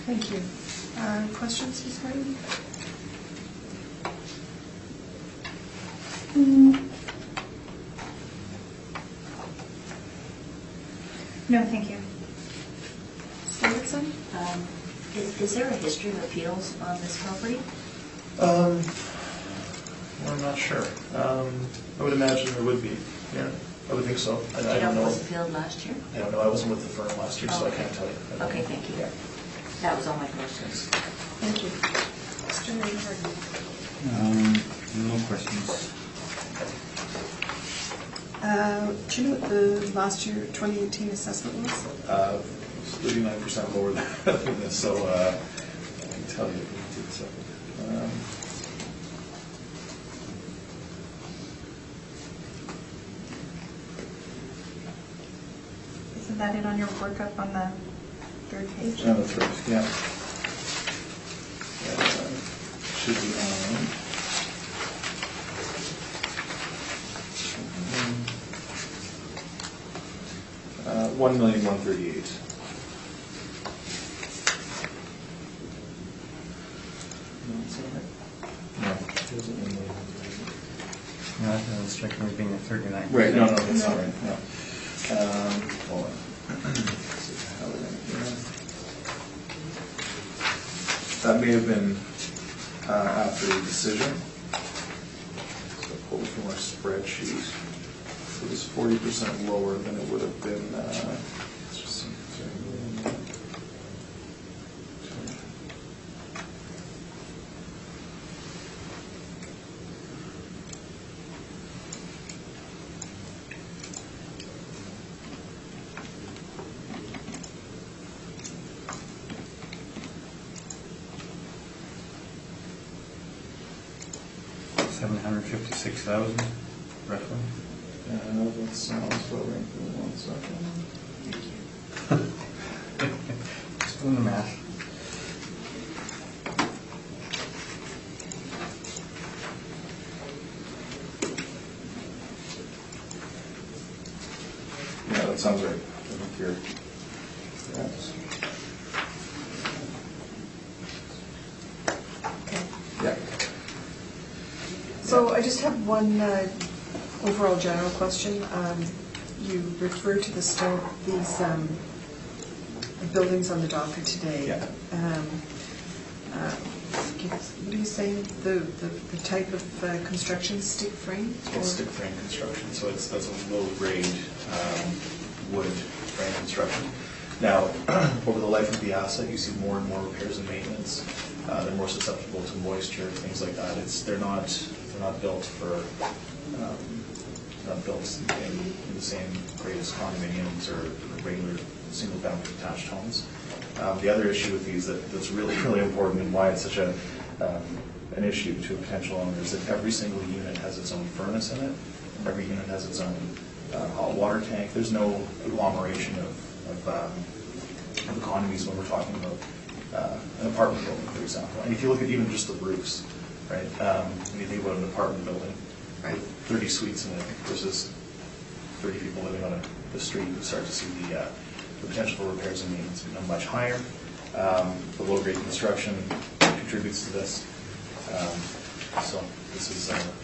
Thank you. Questions, Ms. Martin? No, thank you. Stevenson? Is there a history of appeals on this property? Well, I'm not sure. I would imagine there would be. Yeah, I would think so. Do you know if it was appealed last year? I don't know. I wasn't with the firm last year, so I can't tell you. Okay, thank you. Yeah. That was all my questions. Thank you. Mr. Maynard? No questions. Do you know what the last year 2018 assessment was? It's 39% lower than this, so I can tell you. Isn't Is that it on your workup on the third page? No, that's right, yeah. Should be on. $1,138,000. No, it's not right. No, it wasn't $1,138,000. No, that doesn't strike me as being a 39. Right, no, that's not right, no. Hold on. Let's see how we're gonna do that. That may have been after the decision. So pull from our spreadsheet. It was 40% lower than it would have been, let's just see. $756,000, roughly. That sounds about right for 1 second. Just doing the math. Yeah, that sounds right. I think you're correct. Yeah. So I just have one overall general question. You refer to these buildings on the docket today. Yeah. What are you saying? The type of construction, stick frame? It's stick frame construction, so that's a low-grade wood frame construction. Now, over the life of the asset, you see more and more repairs and maintenance. They're more susceptible to moisture, things like that. They're not built for not built in the same grade as condominiums or regular single-family detached homes. The other issue with these that's really, really important and why it's such an issue to a potential owner is that every single unit has its own furnace in it. Every unit has its own hot water tank. There's no agglomeration of economies when we're talking about an apartment building, for example. And if you look at even just the roofs, right, when you think about an apartment building, with 30 suites in it versus 30 people living on the street, you start to see the potential for repairs and maintenance become much higher. The low-grade construction contributes to this. So this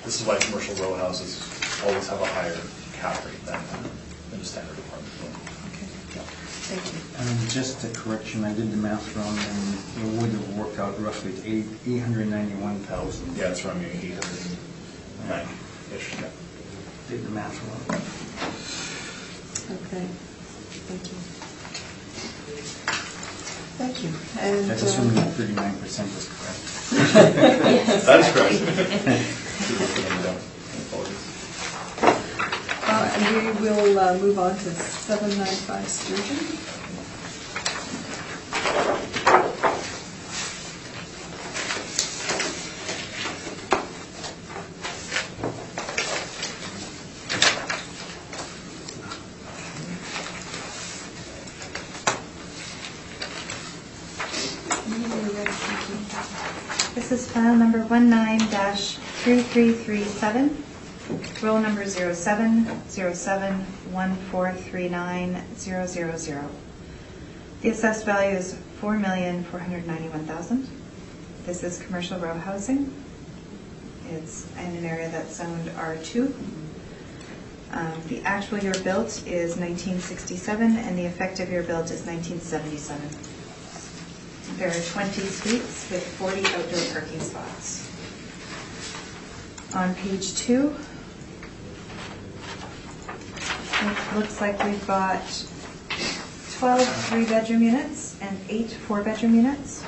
is why commercial row houses always have a higher cap rate than a standard apartment building. Okay, thank you. Just a correction, I did the math wrong, and it would have worked out roughly to $891,000. Yeah, it's around 890-ish. Yeah. Did the math wrong. Okay, thank you. Thank you. And That's assuming that 39% is correct. That is correct. and we will move on to 795 Sturgeon. This is file number 19-3337, roll number 07071439-000. The assessed value is $4,491,000. This is commercial row housing. It's in an area that's zoned R2. The actual year built is 1967, and the effective year built is 1977. There are 20 suites with 40 outdoor parking spots. On page 2, it looks like we've got 12 3-bedroom units and 8 4-bedroom units,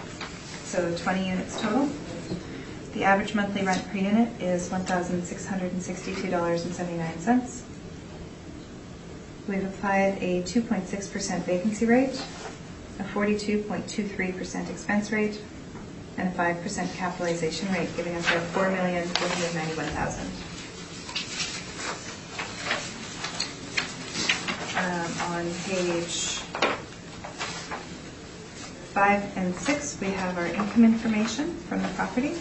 so 20 units total. The average monthly rent per unit is $1,662.79. We've applied a 2.6% vacancy rate, a 42.23% expense rate, and a 5% capitalization rate, giving us our $4,491,000. On page 5 and 6, we have our income information from the property.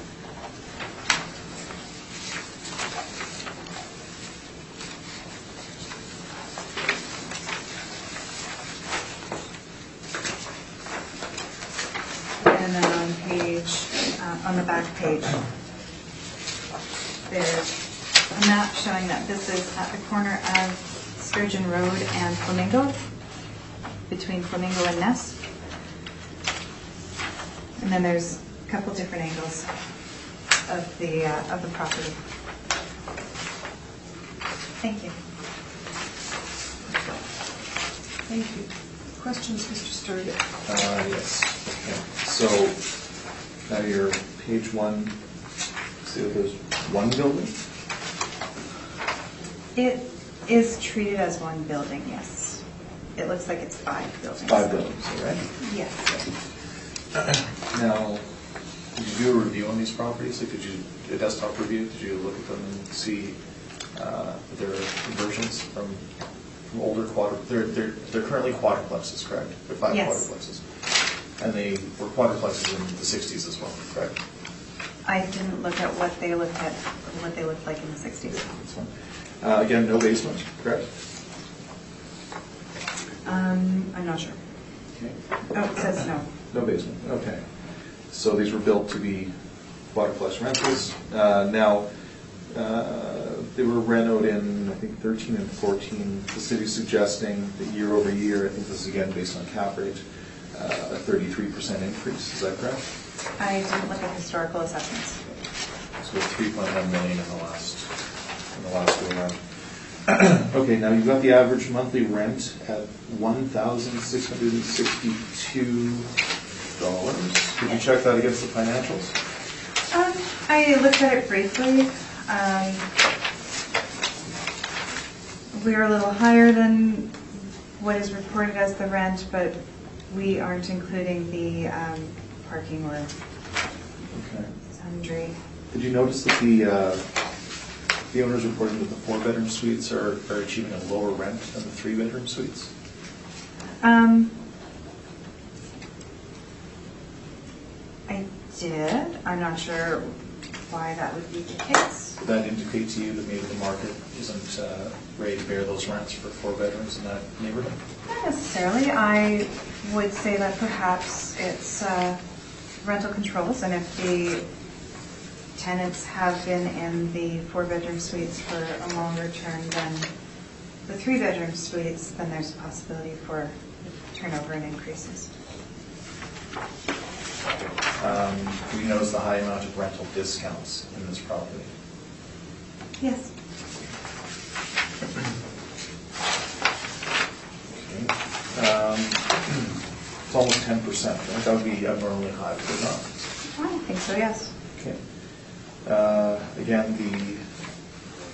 And then on the back page, there's a map showing that this is at the corner of Sturgeon Road and Flamingo, between Flamingo and Ness. And then there's a couple different angles of the property. Thank you. Thank you. Questions, Mr. Sturgis? Yes. Okay. So, now your page 1, see that there's one building? It is treated as one building, yes. It looks like it's 5 buildings. 5 buildings, right? Yes. Now, did you do a review on these properties? Like, did you, a desktop review, did you look at them and see their conversions from older they're currently quadruplexes, correct? They're 5 Yes. quadruplexes. And they were quadruplexes in the 60s as well, correct? I didn't look at what they looked like in the 60s. That's fine. Again, no basement, correct? I'm not sure. Okay. Oh, it says no. No basement, okay. So these were built to be quadruplex rentals. Now, they were renoed in, I think, 13 and 14. The city's suggesting that year over year, I think this is again based on cap rate, a 33% increase. Is that correct? I didn't look at historical assessments. So 3.1 million in the last go around. Okay, now you've got the average monthly rent at $1,662. Did you check that against the financials? I looked at it briefly. We are a little higher than what is reported as the rent, but we aren't including the parking or sundry. Did you notice that the owners reported that the 4-bedroom suites are achieving a lower rent than the 3-bedroom suites? I did. I'm not sure why that would be the case. Would that indicate to you that maybe the market isn't ready to bear those rents for 4 bedrooms in that neighborhood? Not necessarily. I would say that perhaps it's rental controls, and if the tenants have been in the 4-bedroom suites for a longer term than the 3-bedroom suites, then there's a possibility for turnover and increases. Do you notice the high amount of rental discounts in this property? Yes. Okay. It's almost 10%, right? That would be abnormally high, would it not? I think so, yes. Okay. Again,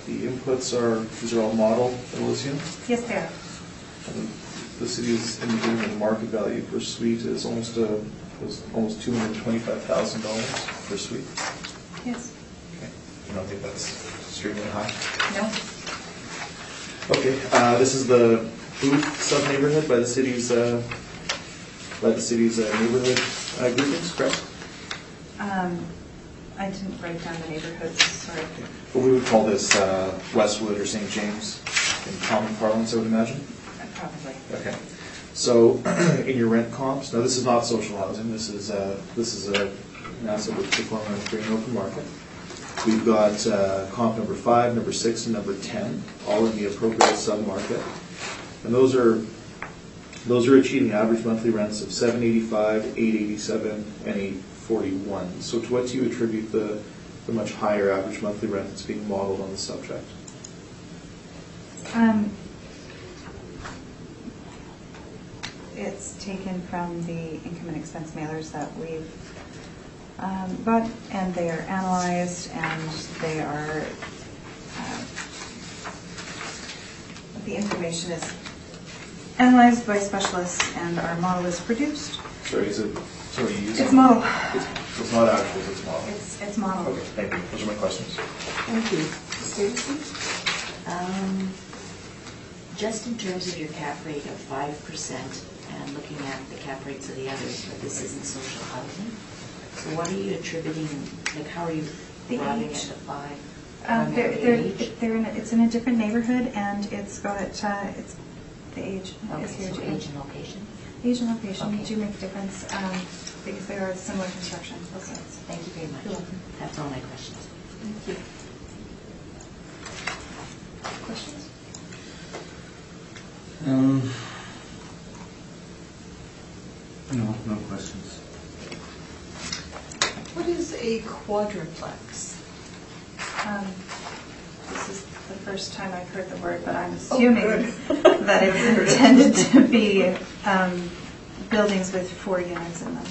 the inputs these are all model, I will assume? Yes, they are. The city's indicating that the market value per suite is almost $225,000 per suite. Yes. Okay. You don't think that's extremely high? No. Okay. This is the Booth sub-neighborhood by the city's neighborhood groupings, correct? I didn't write down the neighborhoods, sorry. But we would call this Westwood or St. James in common parlance, I would imagine? Probably. Okay. So in your rent comps, now this is not social housing, this is an asset which performed on a free and open market. We've got comp number 5, number 6, and number 10, all in the appropriate sub-market. And those are achieving average monthly rents of $785, $887, and $841. So to what do you attribute the much higher average monthly rent that's being modeled on the subject? It's taken from the income and expense mailers that we've got, and they are analyzed, and they are, the information is analyzed by specialists, and our model is produced. Sorry, is it? Sorry, you use It's model. It's not actual, it's model. It's model. Okay, thank you. Those are my questions. Thank you. Stacy? Just in terms of your cap rate of 5% and looking at the cap rates of the others, but this isn't social housing. So what are you attributing, like how are you arriving at the 5? It's in a different neighborhood, and it's got it's the age. Okay, is here so too. age and location. Age and location Okay. do make a difference because they are similar construction, both sides. Thank you very much. You're welcome. That's all my questions. Thank you. Questions? No questions. What is a quadruplex? This is the first time I've heard the word, but I'm assuming good. that it's intended to be buildings with 4 units in them.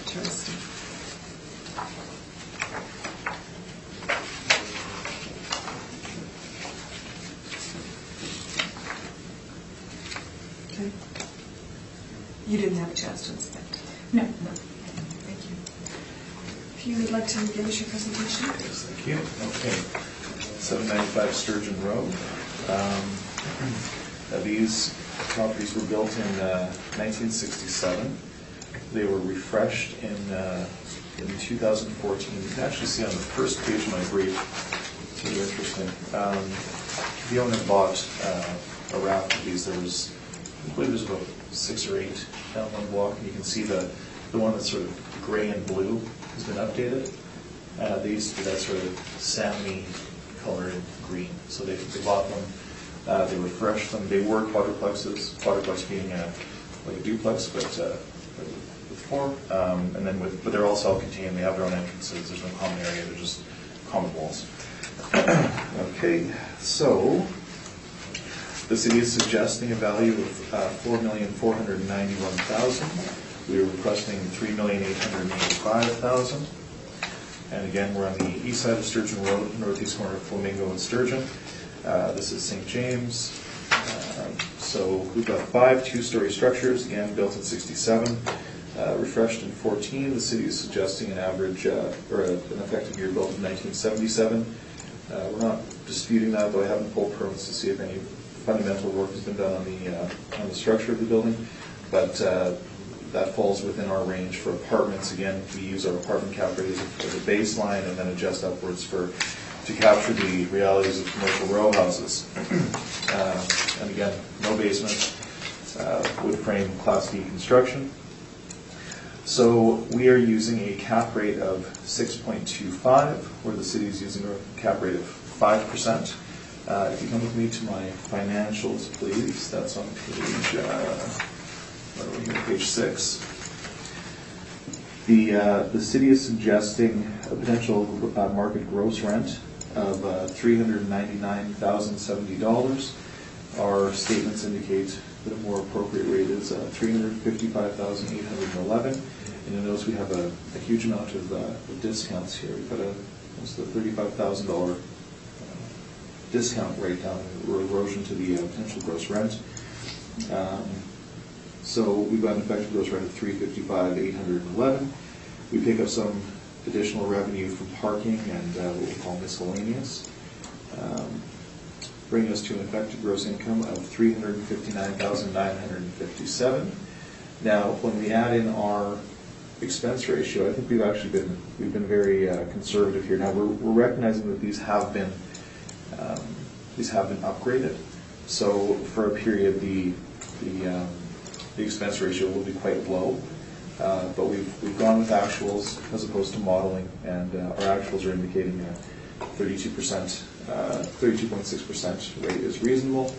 Interesting. Okay. You didn't have a chance to inspect? No. No. Thank you. If you would like to give us your presentation. Yes, thank you. Okay. 795 Sturgeon Road. These properties were built in 1967. They were refreshed in 2014. You can actually see on the first page of my brief, it's really interesting. The owner bought a raft of these. I believe there's about 6 or 8 down one block, and you can see the one that's sort of gray and blue has been updated. They used to be that sort of salmon colored green. So they bought them, they refreshed them. They were quadruplexes, quadruplex being like a duplex, but with 4. And then but they're all self-contained. They have their own entrances. There's no common area. They're just common walls. Okay, so the city is suggesting a value of $4,491,000. We are requesting $3,885,000. And again, we're on the east side of Sturgeon Road, northeast corner of Flamingo and Sturgeon. This is St. James. So we've got 5 two-story structures, again built in 67, refreshed in 14. The city is suggesting an average or an effective year built in 1977. We're not disputing that, though I haven't pulled permits to see if any fundamental work has been done on the structure of the building. But that falls within our range for apartments. Again, we use our apartment cap rate as a baseline and then adjust upwards to capture the realities of commercial row houses. And again, no basement, wood frame, Class D construction. So we are using a cap rate of 6.25, where the city is using a cap rate of 5%. If you come with me to my financials, please, that's on page, what are we here, page 6. The city is suggesting a potential market gross rent of $399,070. Our statements indicate that a more appropriate rate is $355,811. And you'll notice we have a huge amount of discounts here. We've got almost a $35,000 discount rate down, or erosion to the potential gross rent. So we've got an effective gross rent of $355,811. We pick up some additional revenue from parking and what we call miscellaneous, bringing us to an effective gross income of $359,957. Now, when we add in our expense ratio, I think we've been very conservative here. Now we're recognizing that these have been upgraded. So for a period, the expense ratio will be quite low. But we've gone with actuals as opposed to modeling, and our actuals are indicating a 32.6% rate is reasonable.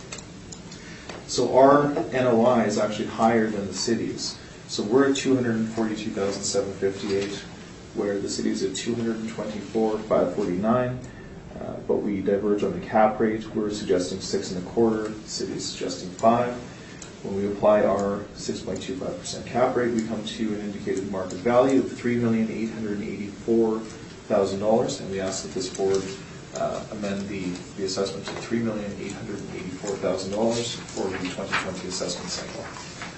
So our NOI is actually higher than the city's. So we're at $242,758, where the city's at $224,549. But we diverge on the cap rate. We're suggesting 6.25. The city's suggesting 5. When we apply our 6.25% cap rate, we come to an indicated market value of $3,884,000, and we ask that this board amend the assessment to $3,884,000 for the 2020 assessment cycle.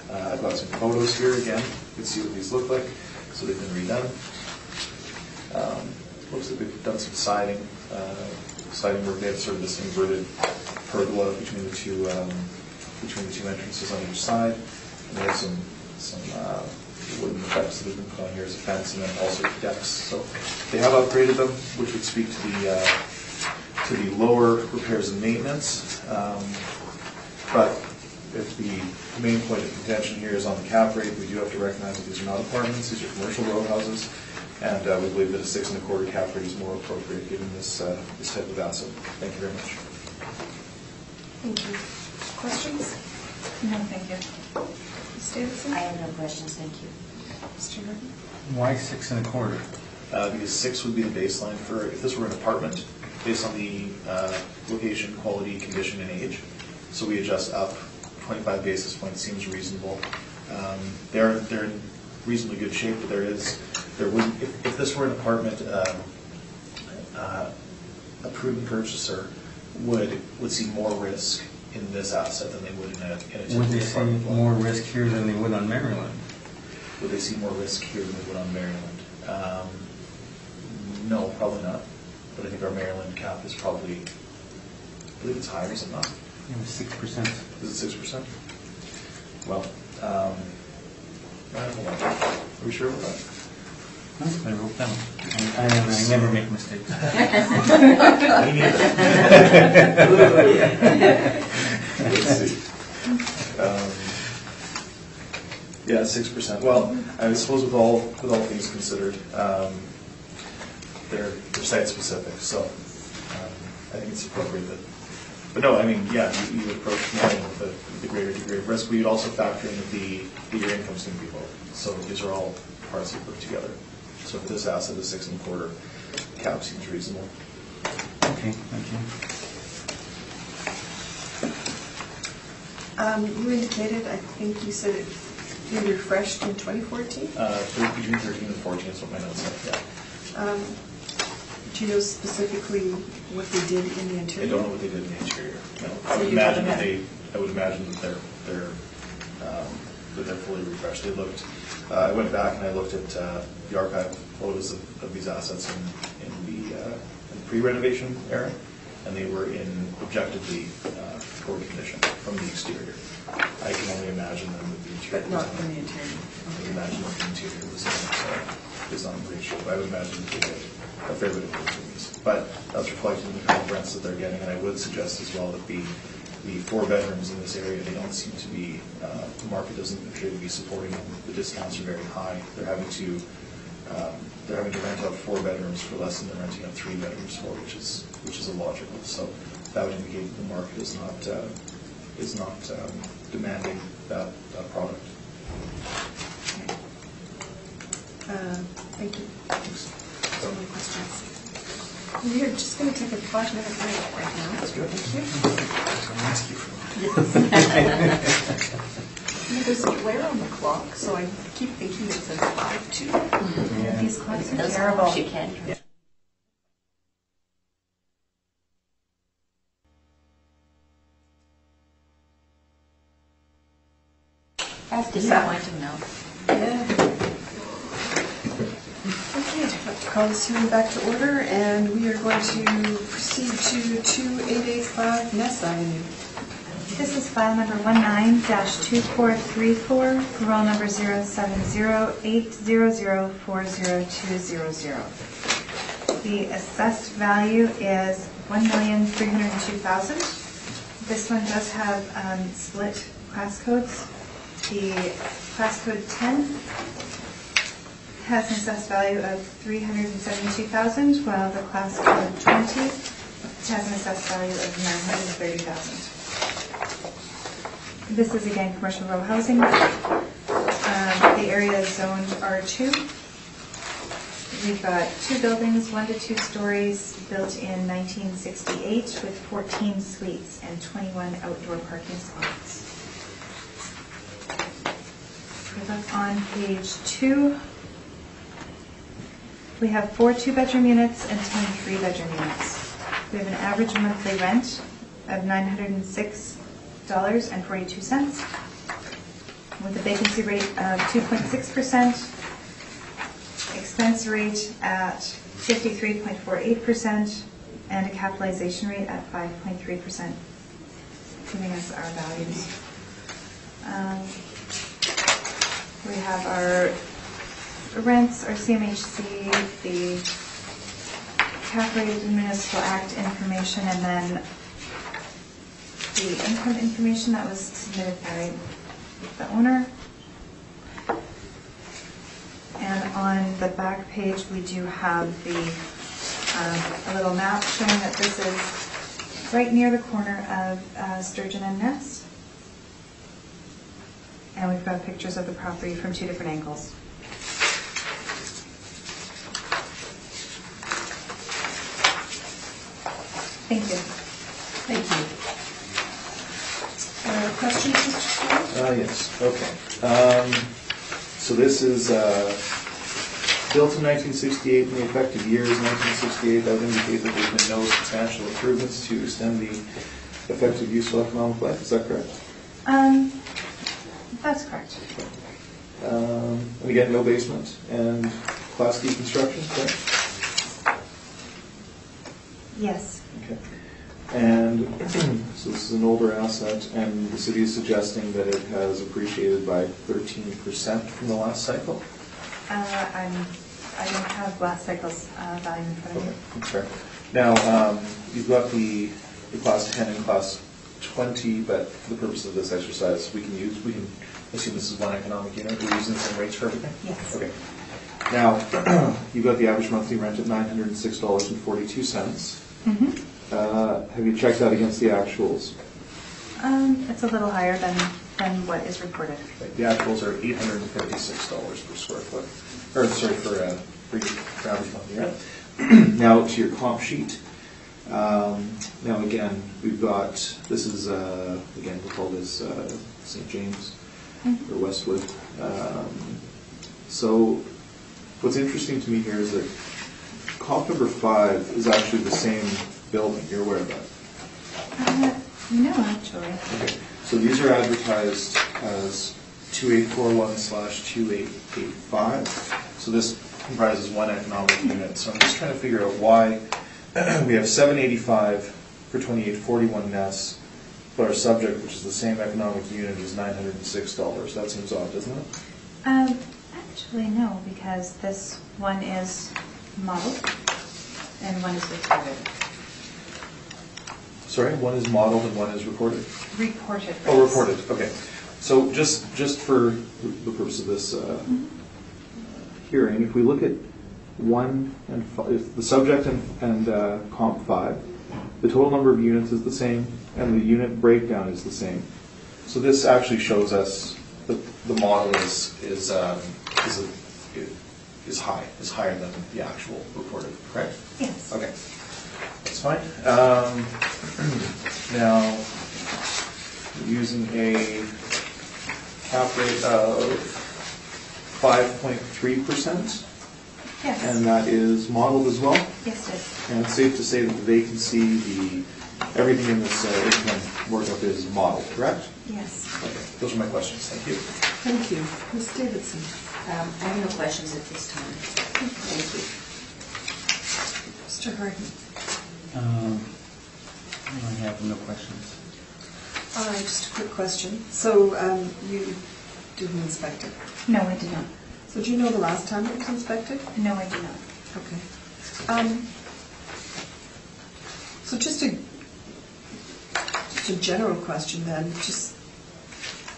I've got some photos here again. You can see what these look like. So they've been redone. Looks like they've done some siding work. They have sort of this inverted pergola between the two entrances on each side. And they have some wooden effects that have been put on here as a fence, and then also decks. So they have upgraded them, which would speak to the lower repairs and maintenance. But if the main point of contention here is on the cap rate, we do have to recognize that these are not apartments; these are commercial row houses, and we believe that a 6 1/4 cap rate is more appropriate given this type of asset. Thank you very much. Thank you. Questions? No, thank you. Ms. Davidson? I have no questions, thank you. Mr. Martin? Why 6 1/4? Because 6 would be the baseline for, if this were an apartment, based on the location, quality, condition, and age. So we adjust up 25 basis points seems reasonable. They're in reasonably good shape, but if this were an apartment, a prudent purchaser would see more risk in this asset than they would in a typical Would they see apartment. more risk here than they would on Maryland? Would they see more risk here than they would on Maryland? No, probably not. But I think our Maryland cap is probably, I believe it's higher, is it not? It was 6%. Is it 6%? Well, I don't know. Are we sure about that? I wrote down. I never make mistakes. Me neither. Let's see. Yeah, 6%. Well, I suppose with all things considered, they're site specific, so I think it's appropriate that. But no, I mean, yeah, you would approach Maryland with a greater degree of risk. We'd also factor in that your income's going to be low. So these are all parts that work together. So for this asset, a 6 1/4 cap seems reasonable. Okay, thank you. You indicated, I think you said you refreshed in 2014? Between 13 and 14 is what my notes said, yeah. Do you know specifically what they did in the interior? I don't know what they did in the interior. No. So I would you imagine haven't that they're fully refreshed. They looked. I went back and I looked at the archive photos of these assets in the pre-renovation era, and they were in objectively poor condition from the exterior. I can only imagine them with the interior. But not from the interior. I can imagine that the interior is not in great shape. I would imagine that they did a fair bit of work in these. But that's reflected in the kind of rents that they're getting, and I would suggest as well that the 4 bedrooms in this area, they don't seem to be, the market doesn't appear to be supporting them. The discounts are very high. They're having to rent out 4 bedrooms for less than they're renting out 3 bedrooms for, which is illogical. So that would indicate that the market is not demanding that product. Thank you. Thanks. No more questions. We are just going to take a 5-minute break right now. That's good. Thank you. I'll ask you for There's a glare on the clock, so I keep thinking it says 5:02. Yeah. These clocks are That's terrible. all she can. That's disappointing now. Yeah. Okay, I'd like to call this hearing back to order, and we are going to proceed to 2885 Ness Avenue. This is file number 19-2434, roll number 07080040200. The assessed value is $1,302,000. This one does have split class codes. The class code 10 has an assessed value of $372,000, while the class code 20 has an assessed value of $930,000. This is again commercial row housing. The area is zoned R2. We've got 2 buildings, 1 to 2 stories, built in 1968 with 14 suites and 21 outdoor parking spots. If we look on page 2, we have 4 2-bedroom units and 10 3-bedroom units. We have an average monthly rent of $906.42 with a vacancy rate of 2.6%, expense rate at 53.48%, and a capitalization rate at 5.3%. giving us our values. We have our rents, our CMHC, the cap rate of the municipal act information, and then the income information that was submitted by the owner. And on the back page, we do have the a little map showing that this is right near the corner of Sturgeon and Ness. And we've got pictures of the property from 2 different angles. Thank you. Thank you. Questions, Mr. Stewart? Yes, okay. So this is built in 1968, and the effective year is 1968. That would indicate that there's been no substantial improvements to extend the effective useful economic life. Is that correct? That's correct. And again, no basement and Class D construction, correct? Yes. Okay. And so this is an older asset, and the city is suggesting that it has appreciated by 13% from the last cycle. I don't have last cycle's value in front of me. Okay, that's fair. Now, you've got the Class 10 and Class 20, but for the purpose of this exercise, we can assume this is one economic unit. We're using the same rates for everything? Yes. Okay. Now, you've got the average monthly rent at $906.42. Mm-hmm. Have you checked that against the actuals? It's a little higher than what is reported. The actuals are $856 per square foot, or sorry, for average monthly rent. Now to your comp sheet. Now again, we've got, this is, again, we'll call this St. James or Westwood. So what's interesting to me here is that comp number 5 is actually the same building. You're aware of that? No, actually. Okay. So these are advertised as 2841/2885. So this comprises one economic unit. So I'm just trying to figure out why we have 785 for 2841 Ness, but our subject, which is the same economic unit, is $906. That seems odd, doesn't it? Actually, no, because this one is modeled and one is recorded. Sorry, one is modeled and one is recorded? Reported. Oh, reported, okay. So just for the purpose of this hearing, if we look at 1 and 5, if the subject and comp 5, the total number of units is the same and the unit breakdown is the same. So this actually shows us that the model is higher than the actual reported, correct? Yes. Okay, that's fine. Now, using a cap rate of 5.3%. Yes. And that is modeled as well. Yes, it is. And it's safe to say that the vacancy, everything in this income workup is modeled, correct? Yes. Okay, those are my questions. Thank you. Thank you. Ms. Davidson? I have no questions at this time. Thank you. Mr. Harden? I have no questions. Just a quick question. So you didn't inspect it. No, I did not. So do you know the last time it was inspected? No, I do not. Okay. So just a general question then, just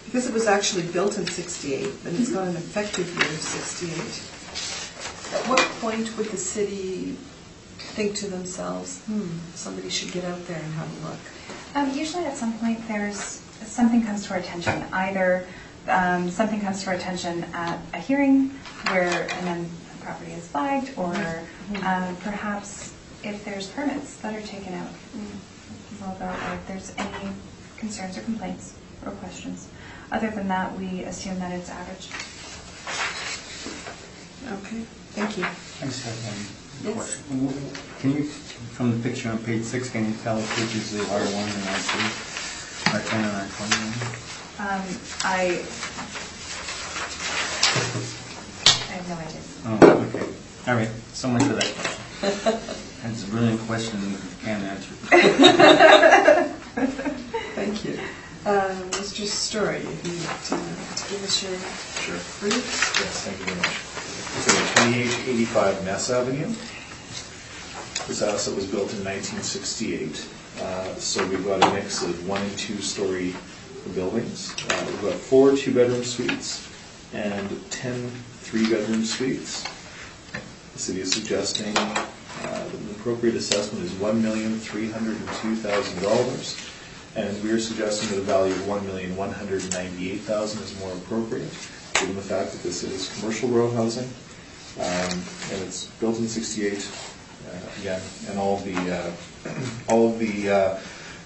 because it was actually built in 68, but it's got an effective year of 68. At what point would the city think to themselves, somebody should get out there and have a look? Usually at some point something comes to our attention. Either something comes to our attention at a hearing where a property is flagged, or perhaps if there's permits that are taken out. We'll go, or if there's any concerns or complaints or questions. Other than that, we assume that it's average. Okay, thank you. I just have one Yes. question. Can you, from the picture on page 6, can you tell which is the R1 and R2, R10 and R20? I have no idea. Oh, okay. All right. So much for that question. That's a brilliant question and you can't answer. Thank you. Mr. Story, if you'd like to give us your Sure. brief. Yes, thank you very much. So 2885 Ness Avenue. This asset was built in 1968. So we've got a mix of 1- and 2-story buildings. We've got 4 2-bedroom suites and 10 3-bedroom suites. The city is suggesting that the appropriate assessment is $1,302,000, and we are suggesting that a value of $1,198,000 is more appropriate, given the fact that this is commercial row housing, and it's built in '68. Again, and all of the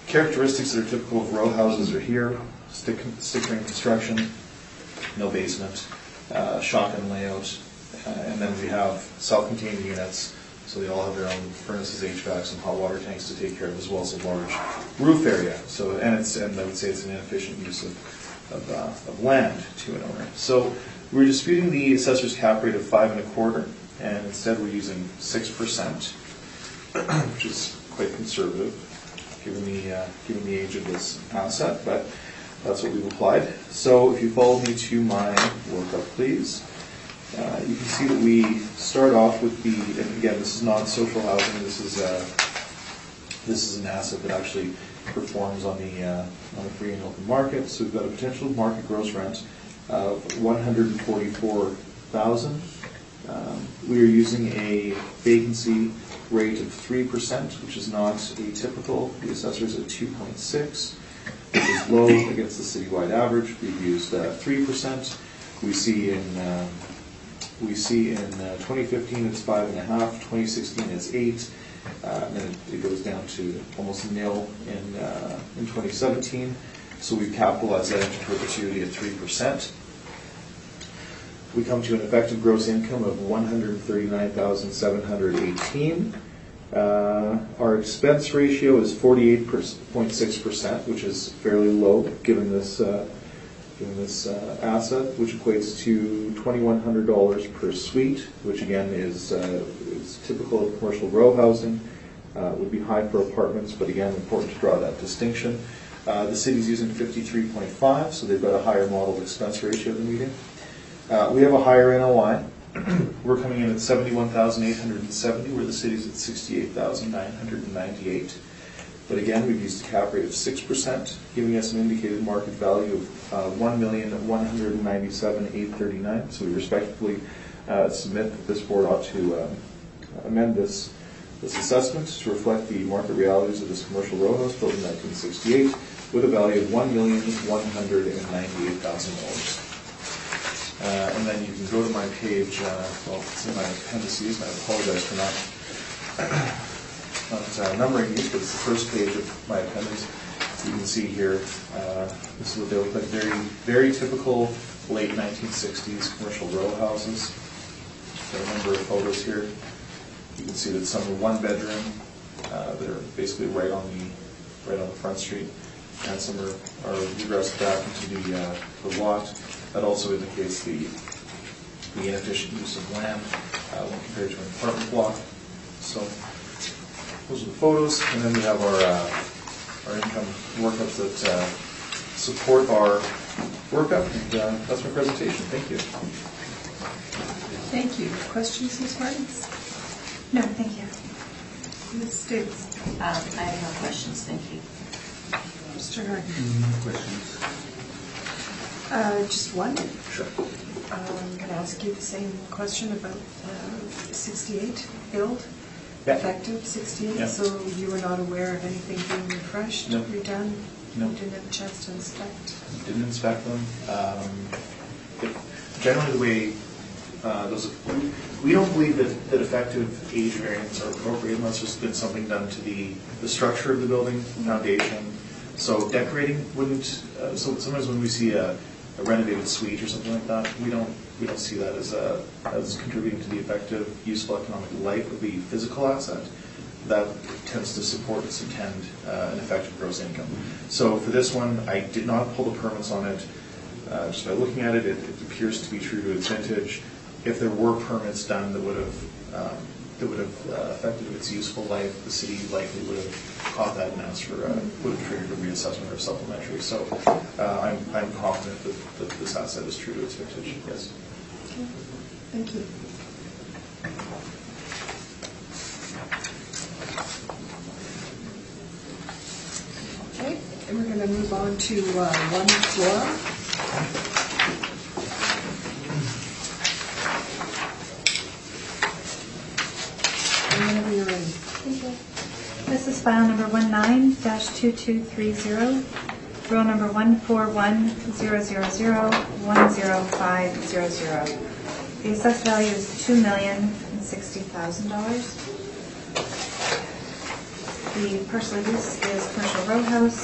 characteristics that are typical of row houses are here: stick ring construction, no basement, shotgun layout, and then we have self-contained units, so they all have their own furnaces, HVACs, and hot water tanks to take care of, as well as a large roof area. So, and I would say it's an inefficient use of land to an owner. So we're disputing the assessor's cap rate of 5 1/4, and instead we're using 6%, which is quite conservative given the age of this asset, but that's what we've applied. So if you follow me to my workup, please. You can see that we start off with and again, this is not social housing. This is an asset that actually performs on the free and open market. So we've got a potential market gross rent of $144,000. We are using a vacancy rate of 3%, which is not atypical. The assessor is at 2.6, which is low against the citywide average. We've used 3%. We see in 2015 it's 5.5, 2016 it's 8, and then it goes down to almost nil in 2017. So we've capitalized that into perpetuity at 3%. We come to an effective gross income of $139,718. Our expense ratio is 48.6%, which is fairly low given this asset, which equates to $2,100 per suite, which again is typical of commercial row housing. Would be high for apartments, but again, important to draw that distinction. The city's using 53.5, so they've got a higher modeled expense ratio than we do. We have a higher NOI. We're coming in at $71,870, where the city's at $68,998. But again, we've used a cap rate of 6%, giving us an indicated market value of $1,197,839. So we respectfully submit that this board ought to amend this assessment to reflect the market realities of this commercial row house built in 1968 with a value of $1,198,000. And then you can go to my page, well, it's in my appendices, and I apologize for not numbering these, but it's the first page of my appendix. You can see here, this is what they look like, very, very typical late 1960s commercial row houses. Got a number of photos here. You can see that some are 1-bedroom, that are basically right on the front street, and some are regressed back into the lot. That also indicates the inefficient use of land when compared to an apartment block. So those are the photos, and then we have our income workups that support our workup, and that's my presentation. Thank you. Thank you. Questions, Ms. Martins? No, thank you. Ms. Stapes? I have no questions, thank you. Mr. Harden? Questions? Just one. Sure. I'm going to ask you the same question about 68 build, Yeah. effective 68. Yeah. So you were not aware of anything being refreshed, No. redone? No. You didn't have a chance to inspect? Didn't inspect them. Generally, the way we don't believe that effective age variants are appropriate unless there's been something done to the structure of the building, foundation. So decorating wouldn't. So sometimes when we see a renovated suite or something like that, we don't see that as contributing to the effective, useful economic life of the physical asset. That tends to support and subtend an effective gross income. So for this one, I did not pull the permits on it. Just by looking at it, it appears to be true to its vintage. If there were permits done that would have that would have affected its useful life, the city likely would have caught that and asked for, would have triggered a reassessment or supplementary. So I'm confident that this asset is true to its vintage, yes. Okay. Thank you. Okay, and we're going to move on to 1 Flora. Whenever you're ready. This is file number 19-2230, roll number 14100010500. The assessed value is $2,060,000. The parcel use is commercial row house.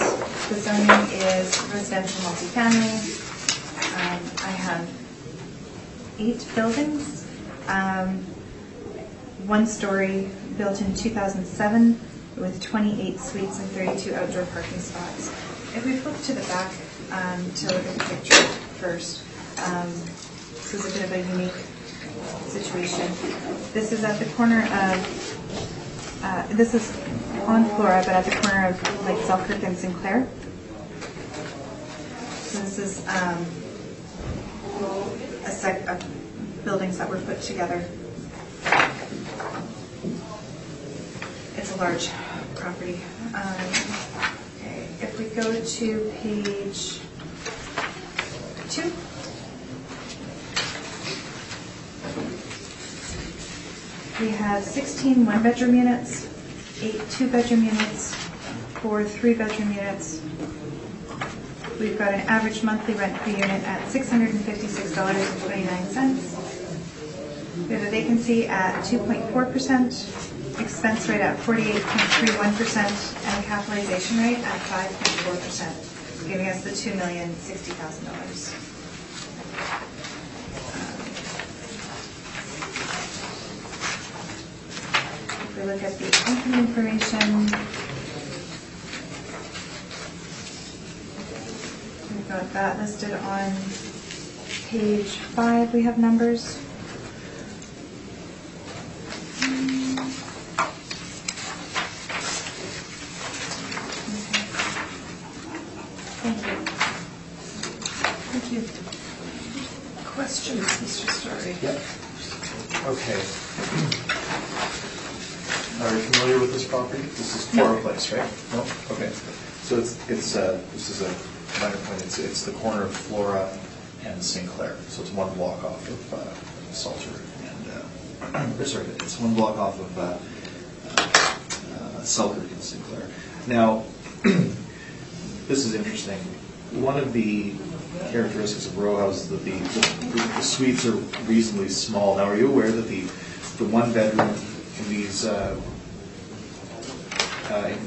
The zoning is residential multifamily. I have 8 buildings. 1 story, built in 2007 with 28 suites and 32 outdoor parking spots. If we flip to the back to look at the picture first, this is a bit of a unique situation. This is at the corner of, this is on Flora, but at the corner of like Selkirk and Sinclair. So this is a set of buildings that were put together. It's a large property. Okay. If we go to page 2. We have 16 one-bedroom units, 8 two-bedroom units, 4 three-bedroom units. We've got an average monthly rent per unit at $656.29. We have a vacancy at 2.4%, expense rate at 48.31%, and a capitalization rate at 5.4%, giving us the $2,060,000. If we look at the income information, we've got that listed on page 5. We have numbers. Questions, Mr. Story? Yep. Okay. Are you familiar with this property? This is Flora Place, right? No? Okay. So it's this is a minor point. It's the corner of Flora and Sinclair. So it's 1 block off of Salter and it's 1 block off of Selkirk and Sinclair. Now, this is interesting. One of the characteristics of row houses is that the suites are reasonably small. Now, are you aware that the 1 bedroom in these in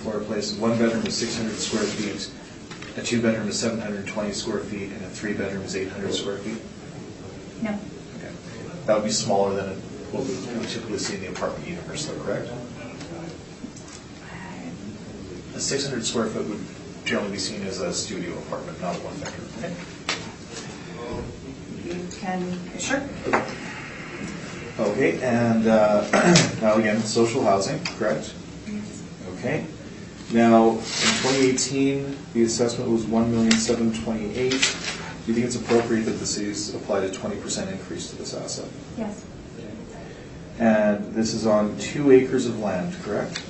Flora Place, 1 bedroom is 600 square feet, a 2 bedroom is 720 square feet, and a 3 bedroom is 800 square feet? No. Okay. That would be smaller than what we would typically see in the apartment universe, though, correct? A 600 square foot would generally be seen as a studio apartment, not a 1 bedroom. Okay. You can, sure. Okay, and now again, social housing, correct? Okay. Now, in 2018, the assessment was $1,728,000. Do you think it's appropriate that the city's applied a 20% increase to this asset? Yes. Okay. And this is on 2 acres of land, correct?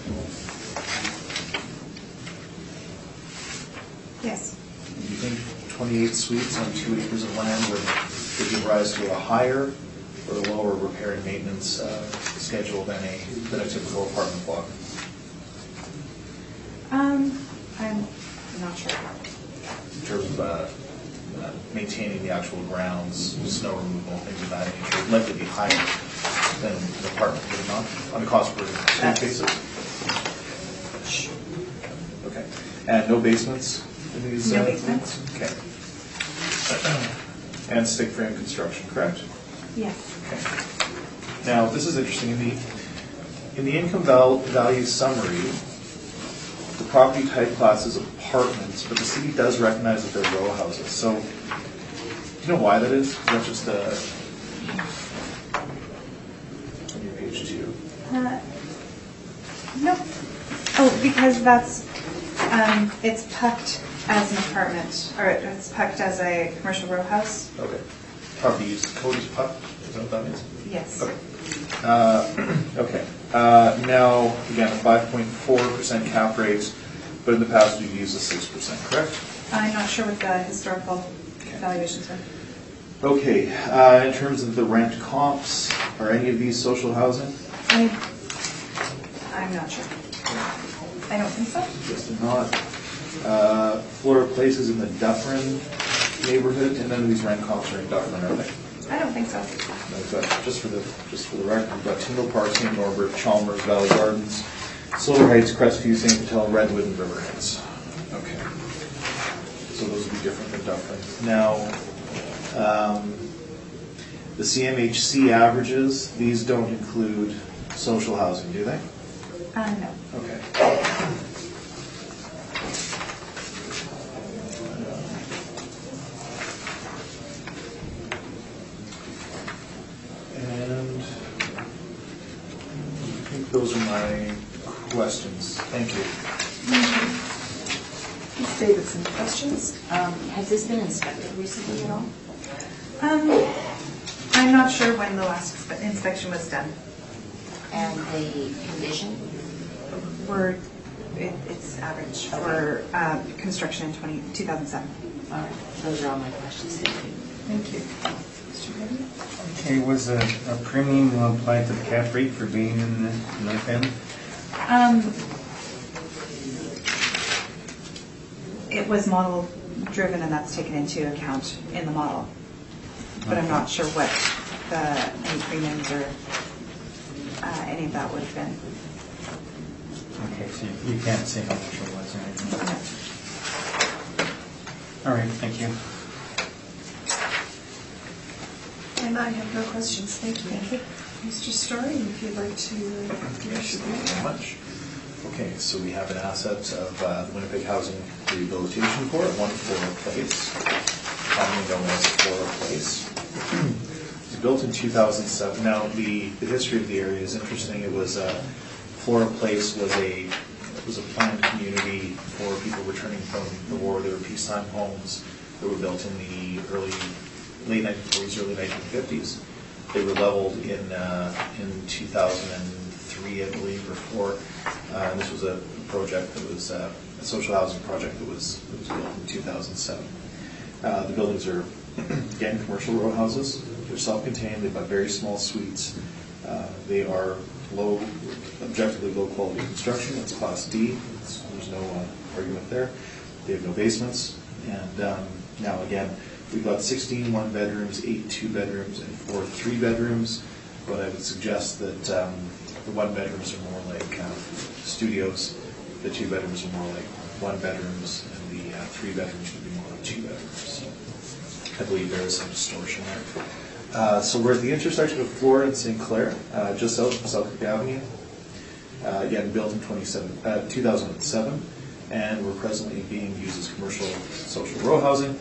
Yes. Do you think 28 suites on 2 acres of land would give rise to a higher or a lower repair and maintenance schedule than a typical apartment block? I'm not sure. In terms of maintaining the actual grounds, snow removal, things of that nature, would likely be higher than an apartment, would it not, on a cost per suite basis? Okay. And no basements in these? No basements. Okay. And stick frame construction, correct? Yes. Okay. Now, this is interesting. In the income value summary, the property type class is apartments, but the city does recognize that they're row houses. So, do you know why that is? Is that just on your page 2? Nope. Oh, because that's, it's pucked as an apartment, or it's pucked as a commercial row house. Okay. Property use code is PUP, is that what that means? Yes. Okay. Okay. Now, again, a 5.4% cap rate, but in the past we've used a 6%, correct? I'm not sure what the historical valuations are. Okay. In terms of the rent comps, are any of these social housing? I'm not sure. I don't think so. Yes, they're not. Flora Place is in the Dufferin neighborhood, and none of these rent comps are in Dufferin, are they? I don't think so. We've got, just for the record, we've got Tyndall Park, St. Norbert, Chalmers, Valley Gardens, Silver Heights, Crestview, St. Patel, Redwood, and River Heights. Okay. So those would be different than Dufferin. Now, the CMHC averages, these don't include social housing, do they? No. Okay. And I think those are my questions. Thank you. Ms. Davidson, questions? Has this been inspected recently at all? I'm not sure when the last inspection was done. And the condition? It's average for construction in 2007. All right, those are all my questions. Thank you. Thank you. Mr. Reddy? Okay, was a premium applied to the cap rate for being in the North End? It was model driven, and that's taken into account in the model. But I'm not sure what any premiums or any of that would have been. Okay, so you can't say how much it was or anything? No. All right, thank you. And I have no questions, thank you. Thank you. Mr. Story, if you'd like to give us your Thank you very much. Okay, so we have an asset of the Winnipeg Housing Rehabilitation Corps at 1 Flora Place, commonly known as Flora Place. It was built in 2007. Now, the history of the area is interesting. It was Flora Place was a planned community for people returning from the war. There were peacetime homes that were built in the late 1940s, early 1950s. They were leveled in 2003, I believe, or 4. And this was a project that was a social housing project that was built in 2007. The buildings are, again, commercial row houses. They're self-contained. They've got very small suites. They are objectively low quality construction. It's Class D. There's no argument there. They have no basements. And now, again, we've got 16 one-bedrooms, 8 two-bedrooms, and 4 three-bedrooms. But I would suggest that the one-bedrooms are more like studios. The two-bedrooms are more like one-bedrooms, and the three-bedrooms would be more like two-bedrooms. I believe there is some distortion there. So we're at the intersection of Flora and St. Clair, just south of South Avenue. Again, built in 2007, and we're presently being used as commercial social row housing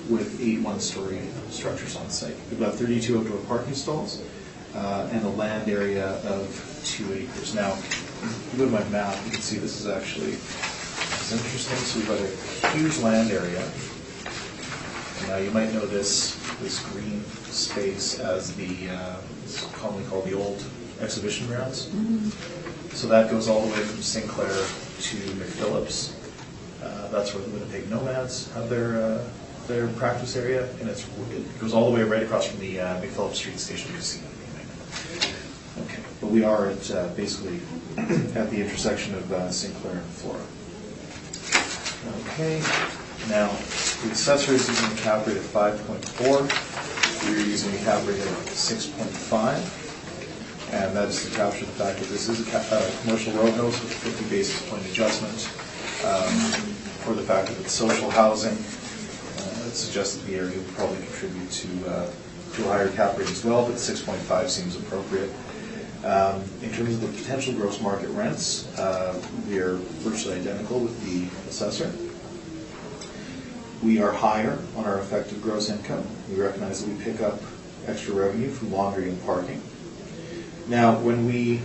with 8 one-story structures on site. We've got 32 outdoor parking stalls and a land area of 2 acres. Now, if you go to my map, you can see this is actually interesting. So we've got a huge land area. Now, you might know this green space as it's commonly called the old exhibition grounds. Mm-hmm. So that goes all the way from St. Clair to McPhillips. That's where the Winnipeg Nomads have their practice area, and it goes all the way right across from the McPhillips Street Station Casino. Okay, but we are at basically at the intersection of St. Clair and Flora. Okay, now the assessor is using a cap rate of 5.4. We're using a cap rate of 6.5. And that is to capture the fact that this is a commercial row house with a 50 basis point adjustment for the fact that it's social housing. It suggests that the area will probably contribute to a higher cap rate as well, but 6.5 seems appropriate. In terms of the potential gross market rents, we are virtually identical with the assessor. We are higher on our effective gross income. We recognize that we pick up extra revenue from laundry and parking. Now, when we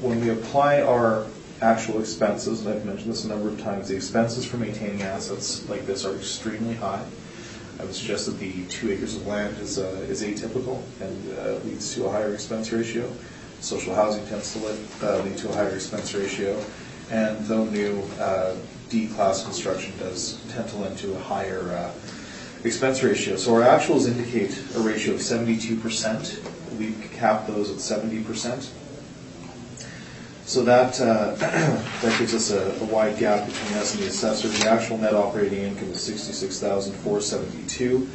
when we apply our actual expenses, and I've mentioned this a number of times, the expenses for maintaining assets like this are extremely high. I would suggest that the 2 acres of land is atypical and leads to a higher expense ratio. Social housing tends to lead to a higher expense ratio, and though new D-class construction does tend to lend to a higher expense ratio. So our actuals indicate a ratio of 72%. We cap those at 70%. So that that gives us a wide gap between us and the assessor. The actual net operating income is $66,472.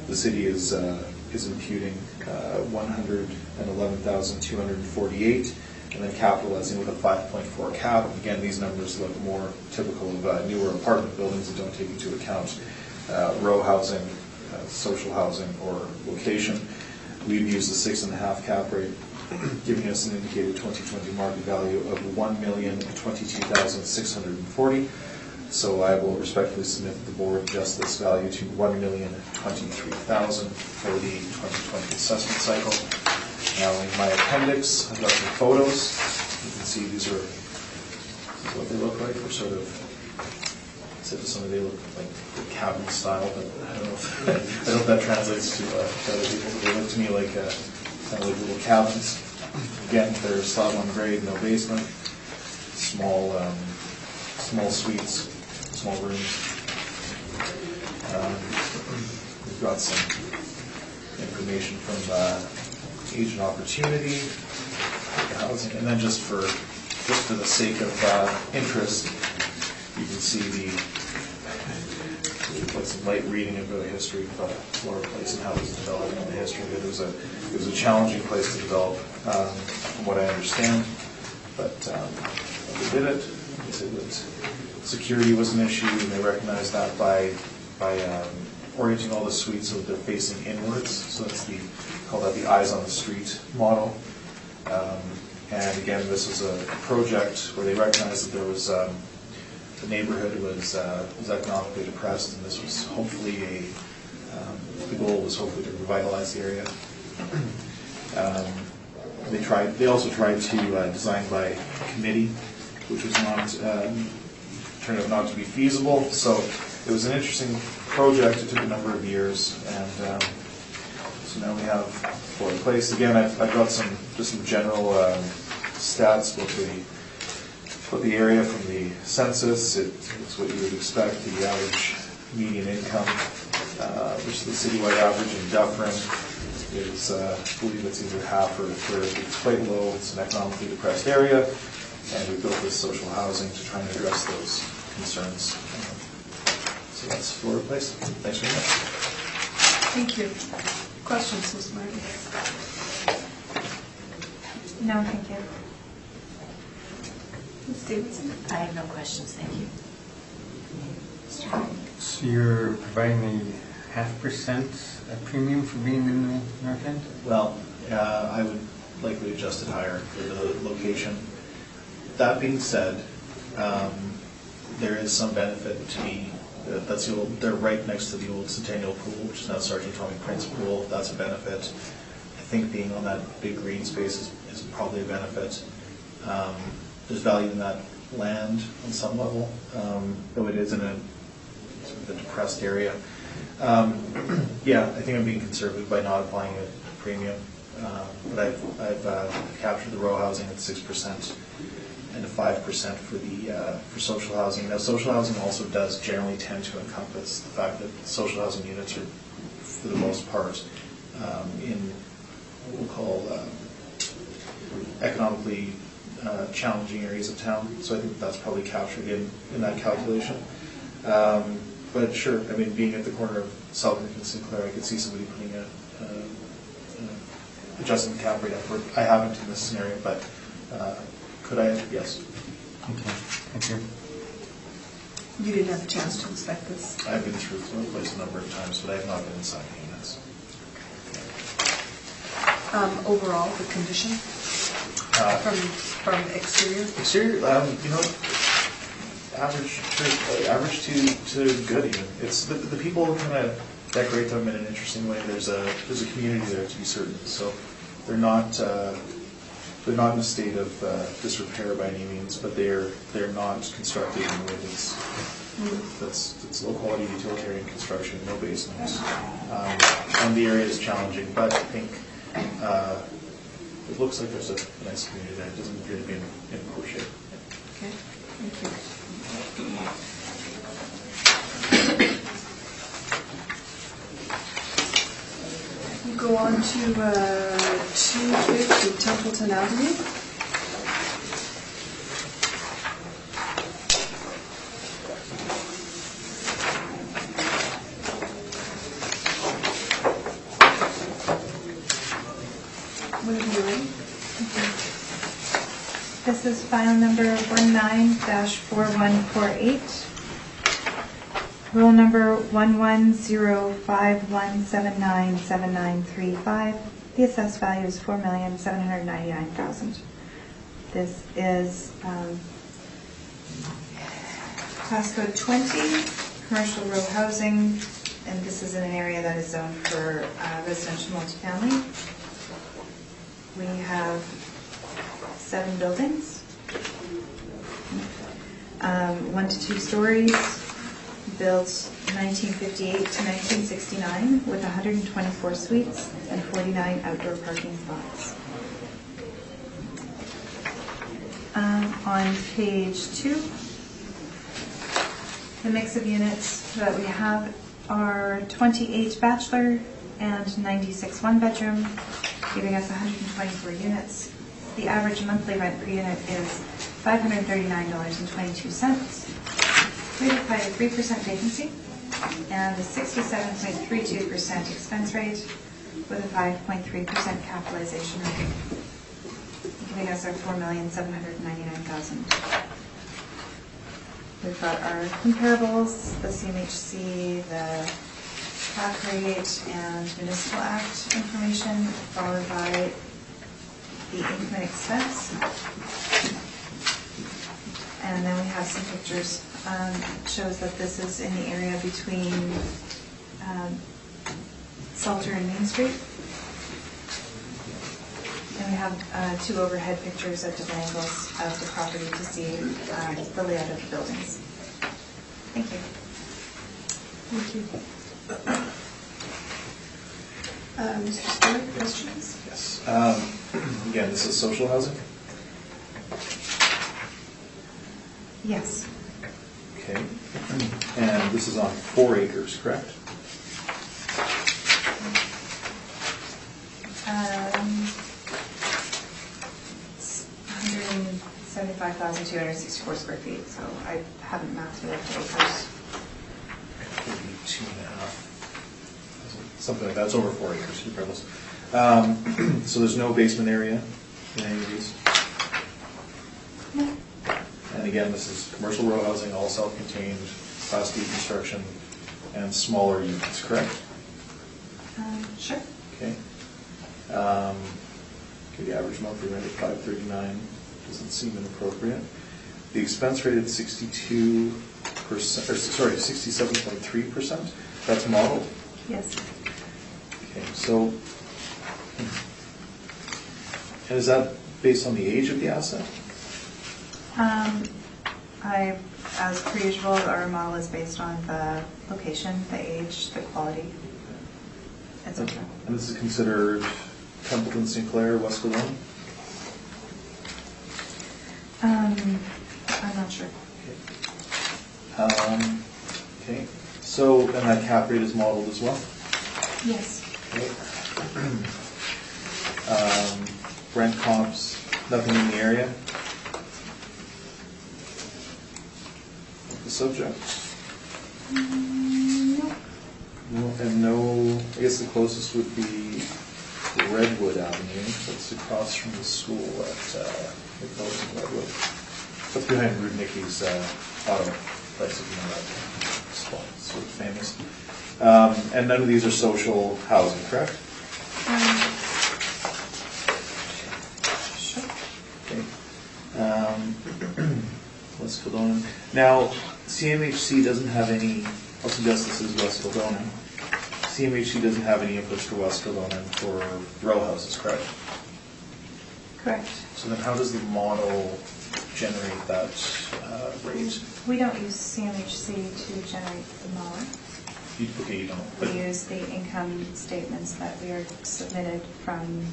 The city is imputing $111,248, and then capitalizing with a 5.4 cap. Again, these numbers look more typical of newer apartment buildings that don't take into account row housing, social housing, or location. We've used the 6.5 cap rate, giving us an indicated 2020 market value of $1,022,640. So I will respectfully submit that the board adjust this value to $1,023,000 for the 2020 assessment cycle. Now in my appendix, I've got some photos. You can see these are what they look like. They're sort of, said to somebody, they look like cabin style, but I don't know if that translates to other people. But they look to me like kind of like little cabins. Again, they're slab on grade, no basement, small suites, small rooms. We've got some information from Agent Opportunity, housing, and then just for the sake of interest, you can see like some light reading of the history of Florida Place and how it was developed and the history of it. It was a challenging place to develop, from what I understand, but they did it. They said that security was an issue, and they recognized that by orienting all the suites so that they're facing inwards. So that's call that the eyes on the street model. And again, this was a project where they recognized that there was the neighborhood was economically depressed, and this was hopefully the goal was hopefully to revitalize the area. They also tried to design by committee, which was turned out not to be feasible. So it was an interesting project. It took a number of years, and so now we have Florida Place. Again, I've got some general stats about the area from the census. It's what you would expect. The average median income, which is the citywide average in Dufferin, is I believe it's either half or a third. It's quite low. It's an economically depressed area, and we built this social housing to try and address those concerns. So that's Florida Place. Thanks very much. Thank you. Questions, Ms. Martin? No, thank you. Ms. Davidson? I have no questions, thank you. So you're providing the 0.5% premium for being in the North End? Well, I would likely adjust it higher for the location. That being said, there is some benefit to me. They're right next to the old Centennial Pool, which is now Sergeant Tommy Prince Pool. That's a benefit. I think being on that big green space is probably a benefit. There's value in that land on some level, though it is in a sort of a depressed area. Yeah, I think I'm being conservative by not applying a premium. But I've captured the row housing at 6% and a 5% for social housing. Now, social housing also does generally tend to encompass the fact that social housing units are, for the most part, in what we'll call economically challenging areas of town. So I think that's probably captured in that calculation. But sure, I mean, being at the corner of Selkirk and Sinclair, I could see somebody putting adjusting the cap rate upward. I haven't in this scenario, but could I? Yes. Okay, thank you. You didn't have a chance to inspect this? I've been through Florida Place a number of times, but I have not been inside the units. Overall, the condition from exterior? Exterior, average to good even. It's the people kind of decorate them in an interesting way. There's a community there, to be certain. So they're not they're not in a state of disrepair by any means, but they're not constructed in a way that's low quality utilitarian construction, no basements. And the area is challenging, but I think it looks like there's a nice community there. It doesn't appear to be in poor shape. Okay, thank you. We'll go on to 250 Templeton Avenue. Whenever you're ready. This is file number 19-4148. Roll number 1105179795. The assessed value is $4,799,000. This is class code 20, commercial row housing, and this is in an area that is zoned for residential multifamily. We have 7 buildings, 1 to 2 stories, built 1958 to 1969 with 124 suites and 49 outdoor parking spots. On page 2, the mix of units that we have are 28 bachelor and 96 one-bedroom, giving us 124 units. The average monthly rent per unit is $539.22. We apply a 3% vacancy and a 67.32% expense rate with a 5.3% capitalization rate, giving us our $4,799,000. We've got our comparables, the CMHC, the cap rate, and municipal act information, followed by the income and expense. And then we have some pictures. Shows that this is in the area between Salter and Main Street. And we have 2 overhead pictures at different angles of the property to see the layout of the buildings. Thank you. Thank you. Mr. Stewart, questions? Yes. Again, this is social housing? Yes. Okay. And this is on 4 acres, correct? 175,264 square feet, so I haven't mapped it out to acres. Maybe 2.5. Something like that. It's over 4 acres, regardless. So there's no basement area in any of these? No. And again, this is commercial row housing, all self-contained, Class D construction, and smaller units, correct? Sure. Okay. Okay, the average monthly rent at $539 doesn't seem inappropriate. The expense rate at 67.3%. That's modeled. Yes. Okay, so, and is that based on the age of the asset? As per usual, our model is based on the location, the age, the quality, etc. And this is considered Templeton, St. Clair, West Kelowna? I'm not sure. Okay, so, and that cap rate is modeled as well? Yes. Okay. Rent comps, nothing in the area? The subject? No. No, and no, I guess the closest would be Redwood Avenue. That's across from the school at Redwood. That's behind Rude Nicky's auto place, if you know that spot. It's sort of famous. And none of these are social housing, correct? Sure. Okay. West Kelowna. Now, CMHC doesn't have any, I'll suggest this is West Kelowna. CMHC doesn't have any inputs for West Kelowna for row houses, correct? Correct. So then how does the model generate that rate? We don't use CMHC to generate the model. Okay, you don't. We use the income statements that we are submitted from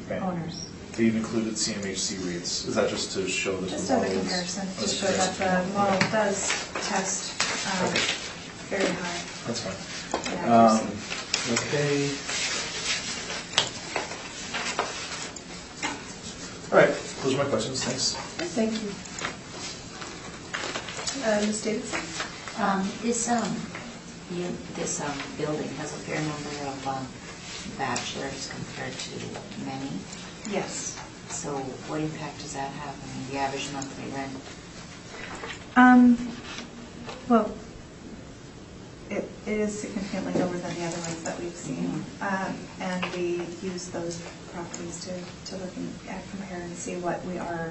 Okay. owners. So you've included CMHC rates. Is that just to show that Just the as a model comparison, to is show that the model does test Okay. very high That's fine. in accuracy. Okay. All right, those are my questions. Thanks. Thank you. Ms. Davidson? This building has a fair number of bachelors compared to many. Yes. So what impact does that have on the average monthly rent? Well, it is significantly lower than the other ones that we've seen. And we use those properties to look and compare and see what we are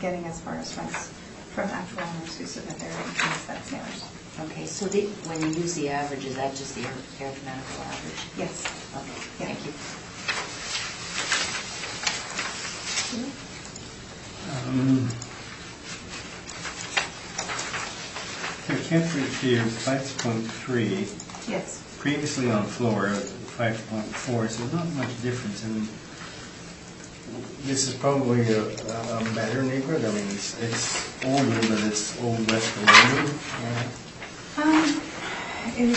getting as far as rents from actual owners who submit their income that's theirs. Okay, so when you use the average, is that just the arithmetical average? Yes. Okay, Yeah. thank you. The cap rate here is 5.3. Yes. Previously on floor, 5.4, so not much difference. And this is probably a better neighborhood. I mean, it's older, but it's Old West Colonial.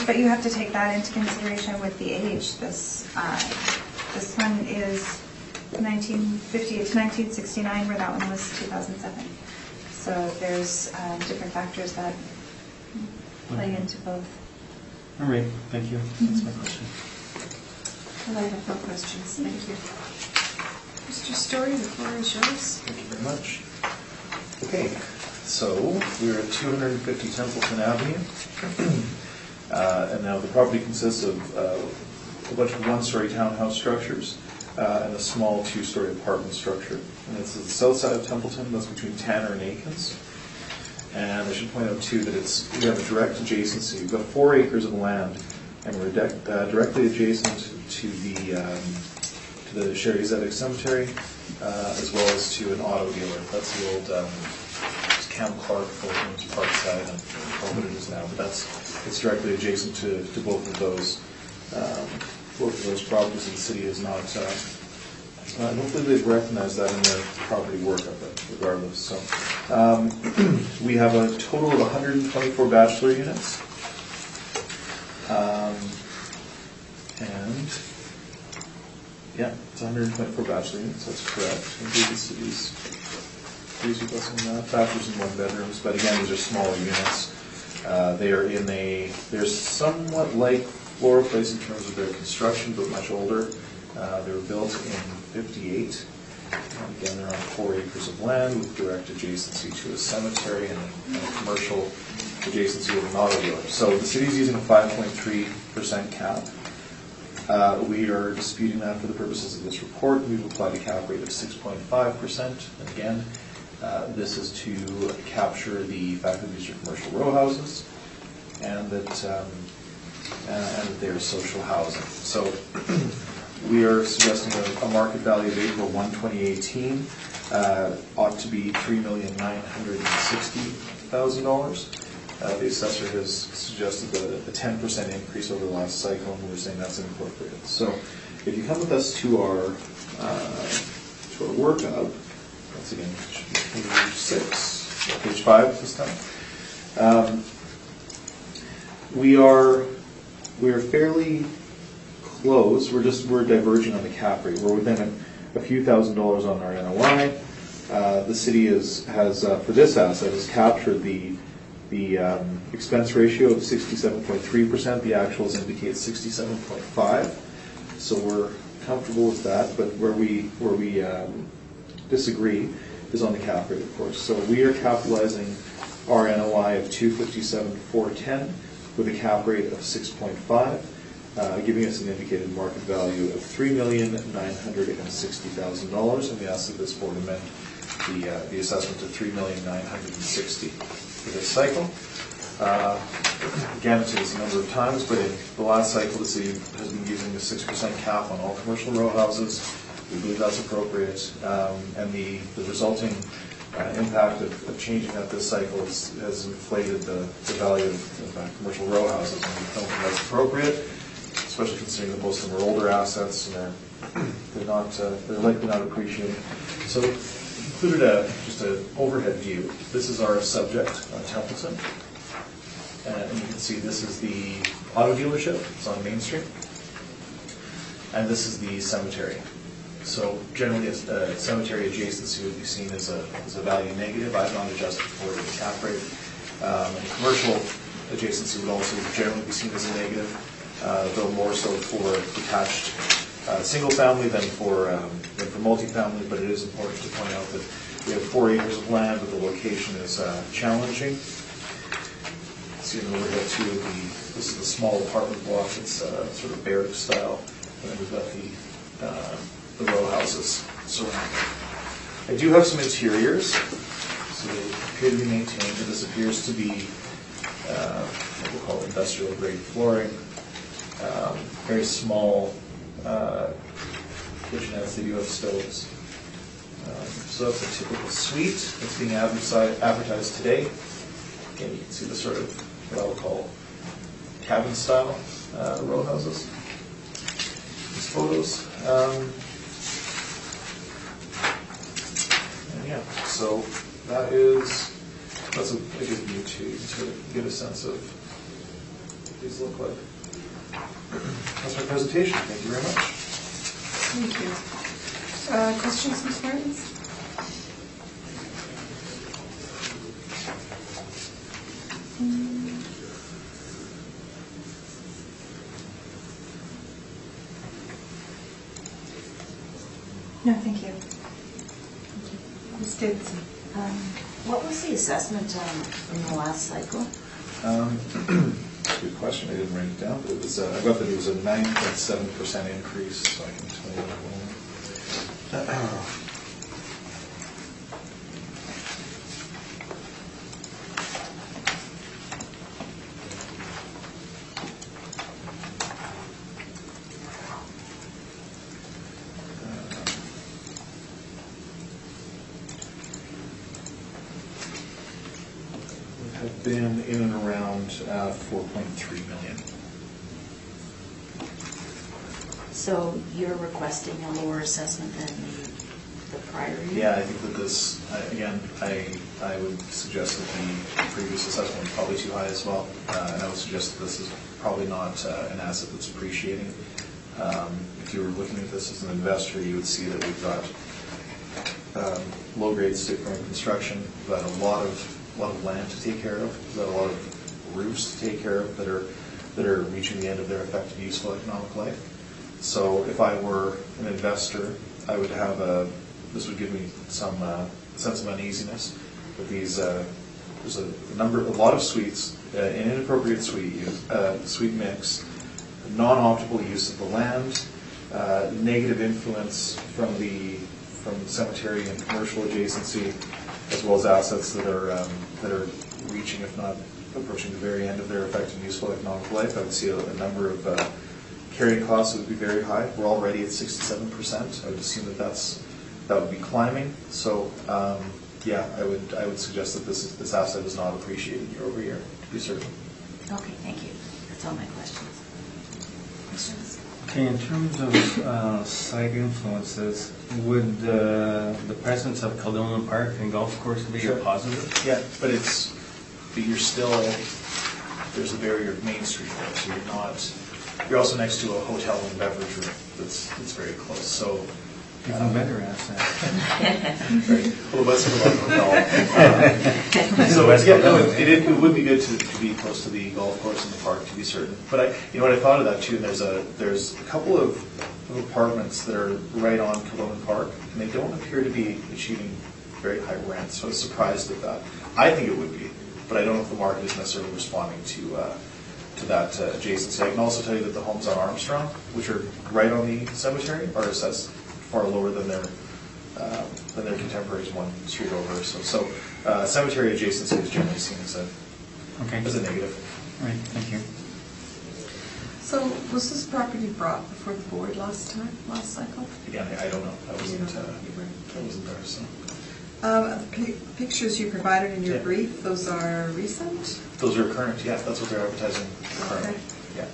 But you have to take that into consideration with the age. This one is 1958 to 1969, where that one was 2007. So there's different factors that play into both. All right, thank you. That's my question. And I have no questions. Thank you. Mr. Story, the floor is yours. Thank you very much. Okay, so we're at 250 Templeton Avenue. And now the property consists of a bunch of one-story townhouse structures and a small two-story apartment structure. And it's the south side of Templeton, that's between Tanner and Aikens. And I should point out too that we have a direct adjacency. We've got 4 acres of land, and we're directly adjacent to the Sherry Zedek Cemetery, as well as to an auto dealer. That's the old Cam Clark Fulton's Parkside, and I don't know what it is now, but it's directly adjacent to both of those. Both of those properties in the city is not. I don't believe they've recognized that in their property workup, but regardless. So we have a total of 124 bachelor units. And yeah, it's 124 bachelor units, that's correct. I believe the city's 3 plus on that. Bachelors and 1 bedrooms, but again, these are smaller units. They're somewhat like Flora Place in terms of their construction, but much older. They were built in 58. And again, they're on 4 acres of land with direct adjacency to a cemetery and a commercial adjacency with an auto dealer. So the city's using a 5.3% cap. We are disputing that for the purposes of this report. We've applied a cap rate of 6.5%. And again, this is to capture the fact that these are commercial row houses and that they're social housing. So we are suggesting a market value of April 1, 2018 ought to be $3,960,000. The assessor has suggested a 10% increase over the last cycle, and we're saying that's inappropriate. So if you come with us to our workup, once again, page 6, page 5 this time, we are fairly close. We're diverging on the cap rate. We're within a few $1,000s on our NOI. The city has for this asset has captured the expense ratio of 67.3%. The actuals indicate 67.5%. So we're comfortable with that. But where we disagree is on the cap rate, of course. So we are capitalizing our NOI of $257,410 with a cap rate of 6.5. Giving us an indicated market value of $3,960,000, and we ask that this board amend the assessment to $3,960,000 for this cycle. Again, it's used a number of times, but in the last cycle, the city has been using the 6% cap on all commercial row houses. We believe that's appropriate, and the resulting impact of changing that this cycle has inflated the value of commercial row houses, and we don't think that's appropriate, especially considering that most of them are older assets and they're likely not appreciating. So included just an overhead view. This is our subject, Templeton, and you can see this is the auto dealership. It's on Main Street, and this is the cemetery. So generally, a cemetery adjacency would be seen as a value negative. I've not adjusted for the cap rate. And commercial adjacency would also generally be seen as a negative, though more so for detached single family than for multifamily. But it is important to point out that we have 4 acres of land, but the location is challenging. See in the overhead too, this is the small apartment block. It's sort of barrack style, and then we've got the row houses surrounding. I do have some interiors, so they appear to be maintained, and this appears to be what we'll call industrial grade flooring. Very small kitchenettes. They do have stoves. So that's a typical suite that's being advertised today. Again, you can see the sort of what I would call cabin style row houses. These photos. Yeah, so that's a good view too, to get a sense of what these look like. That's my presentation. Thank you very much. Thank you. Questions, Ms. Martins? No, thank you. Ms. Davidson? What was the assessment from the last cycle? Good question. I didn't write it down, but it was. I got that it was a 9.7% increase. So I can tell you in a moment. Have been in and around 4.3 million. So you're requesting a lower assessment than the prior year? Yeah, I think that this, again, I would suggest that the previous assessment was probably too high as well. And I would suggest that this is probably not an asset that's appreciating. If you were looking at this as an investor, you would see that we've got low-grade stick-frame construction. We've got a lot of land to take care of. We've got a lot of roofs to take care of that are reaching the end of their effective useful economic life. So if I were an investor, I would have this would give me some sense of uneasiness. But there's a lot of suites, an inappropriate suite mix, non-optimal use of the land, negative influence from the cemetery and commercial adjacency, as well as assets that are reaching, if not approaching, the very end of their effective useful economic life. I would see a number of carrying costs that would be very high. We're already at 67%. I would assume that would be climbing. So yeah, I would suggest that this asset is not appreciated year over year, to be certain. Okay, thank you. That's all my questions. Questions? Okay, in terms of site influences, would the presence of Kildonan Park and golf course be a positive? Yeah, but there's a barrier of Main Street there, so you're also next to a hotel and beverage room that's very close. So even better asset. Right. Well, the West Hotel. So yeah, it would be good to be close to the golf course and the park, to be certain. But I thought of that too. And there's a couple of apartments that are right on Kildonan Park, and they don't appear to be achieving very high rents. So I was surprised at that. I think it would be, but I don't know if the market is necessarily responding to that adjacency. I can also tell you that the homes on Armstrong, which are right on the cemetery, are assessed far lower than their contemporaries one street over. So cemetery adjacency is generally seen as a negative. Right, thank you. So was this property brought before the board last cycle? Again, I don't know. I wasn't You weren't. there, so. Pictures you provided in your Yeah. brief, those are recent? Those are current, yeah, that's what they're advertising currently, Okay.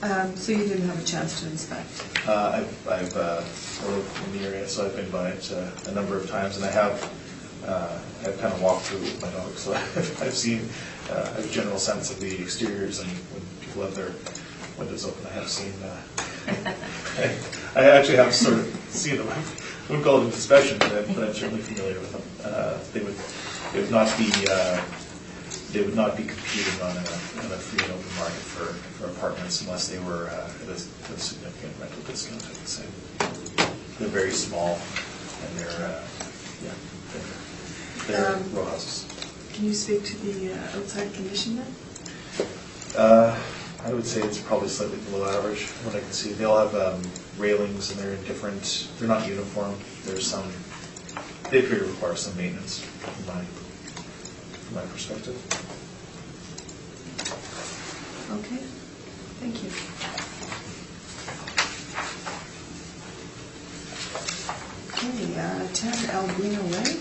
yeah. So you didn't have a chance to inspect? I live in the area, so I've been by it a number of times, and I've kind of walked through with my dog, so I've seen a general sense of the exteriors, and when people have their windows open, I have seen, I actually have sort of seen them. I wouldn't call it an inspection, but I'm certainly familiar with them. They would not be competing on a free and open market for apartments unless they were at a significant rental discount, I would say. They're very small, and they're row houses. Can you speak to the outside condition then? I would say it's probably slightly below average, what I can see. They all have railings, and they're not uniform. They appear to require some maintenance from my perspective. Okay, thank you. Okay, 10 Albino Way.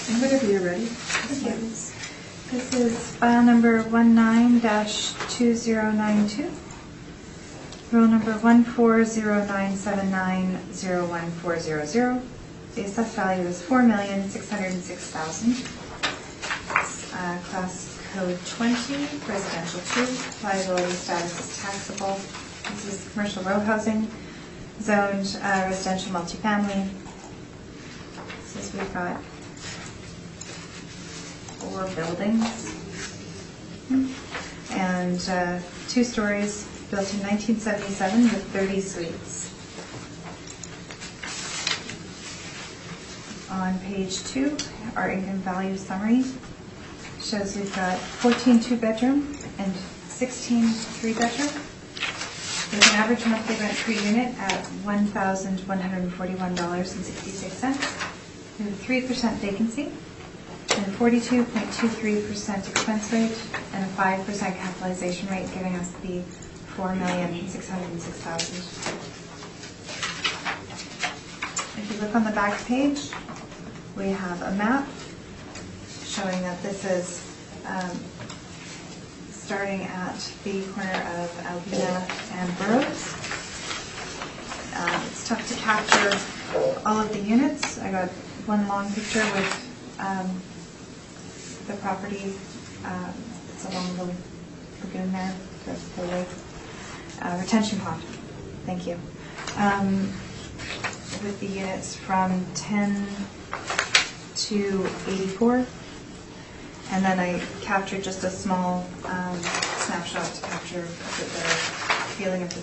And whenever you're ready. Yes. This is file number 19-2092. Roll number 14097901400. The assessed value is $4,606,000. Class code 20, residential 2. Liability status is taxable. This is commercial row housing, zoned residential multifamily. This is, we've got 4 buildings and 2 stories, built in 1977 with 30 suites. On page 2, our income value summary shows we've got 14 2-bedroom and 16 3-bedroom, with an average monthly rent per unit at $1,141.66, with a 3% vacancy, and 42.23% expense rate, and a 5% capitalization rate, giving us the $4,606,000. If you look on the back page, we have a map showing that this is starting at the corner of Albina and Burroughs. It's tough to capture all of the units. I got one long picture with the property. It's along the lagoon there, the lake. Retention pond. Thank you. With the units from 10 to 84. And then I captured just a small snapshot to capture the feeling of the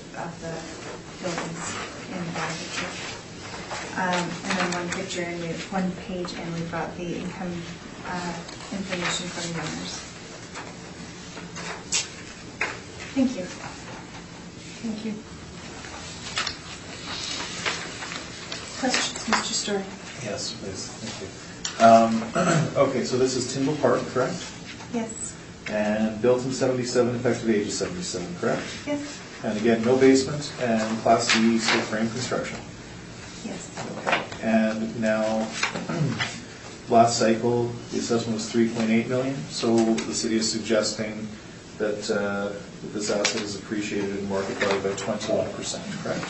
buildings in the bottom picture. And then one picture and one page, and we've got the income information from the owners. Thank you. Thank you. Questions, Mr. Stern? Yes, please. Thank you. Okay, so this is Tyndall Park, correct? Yes. And built in 77, effective age of 77, correct? Yes. And again, no basement and Class C steel frame construction. Yes. Okay. And now, last cycle, the assessment was $3.8 million. So the city is suggesting that this asset is appreciated in market value by 21%, correct?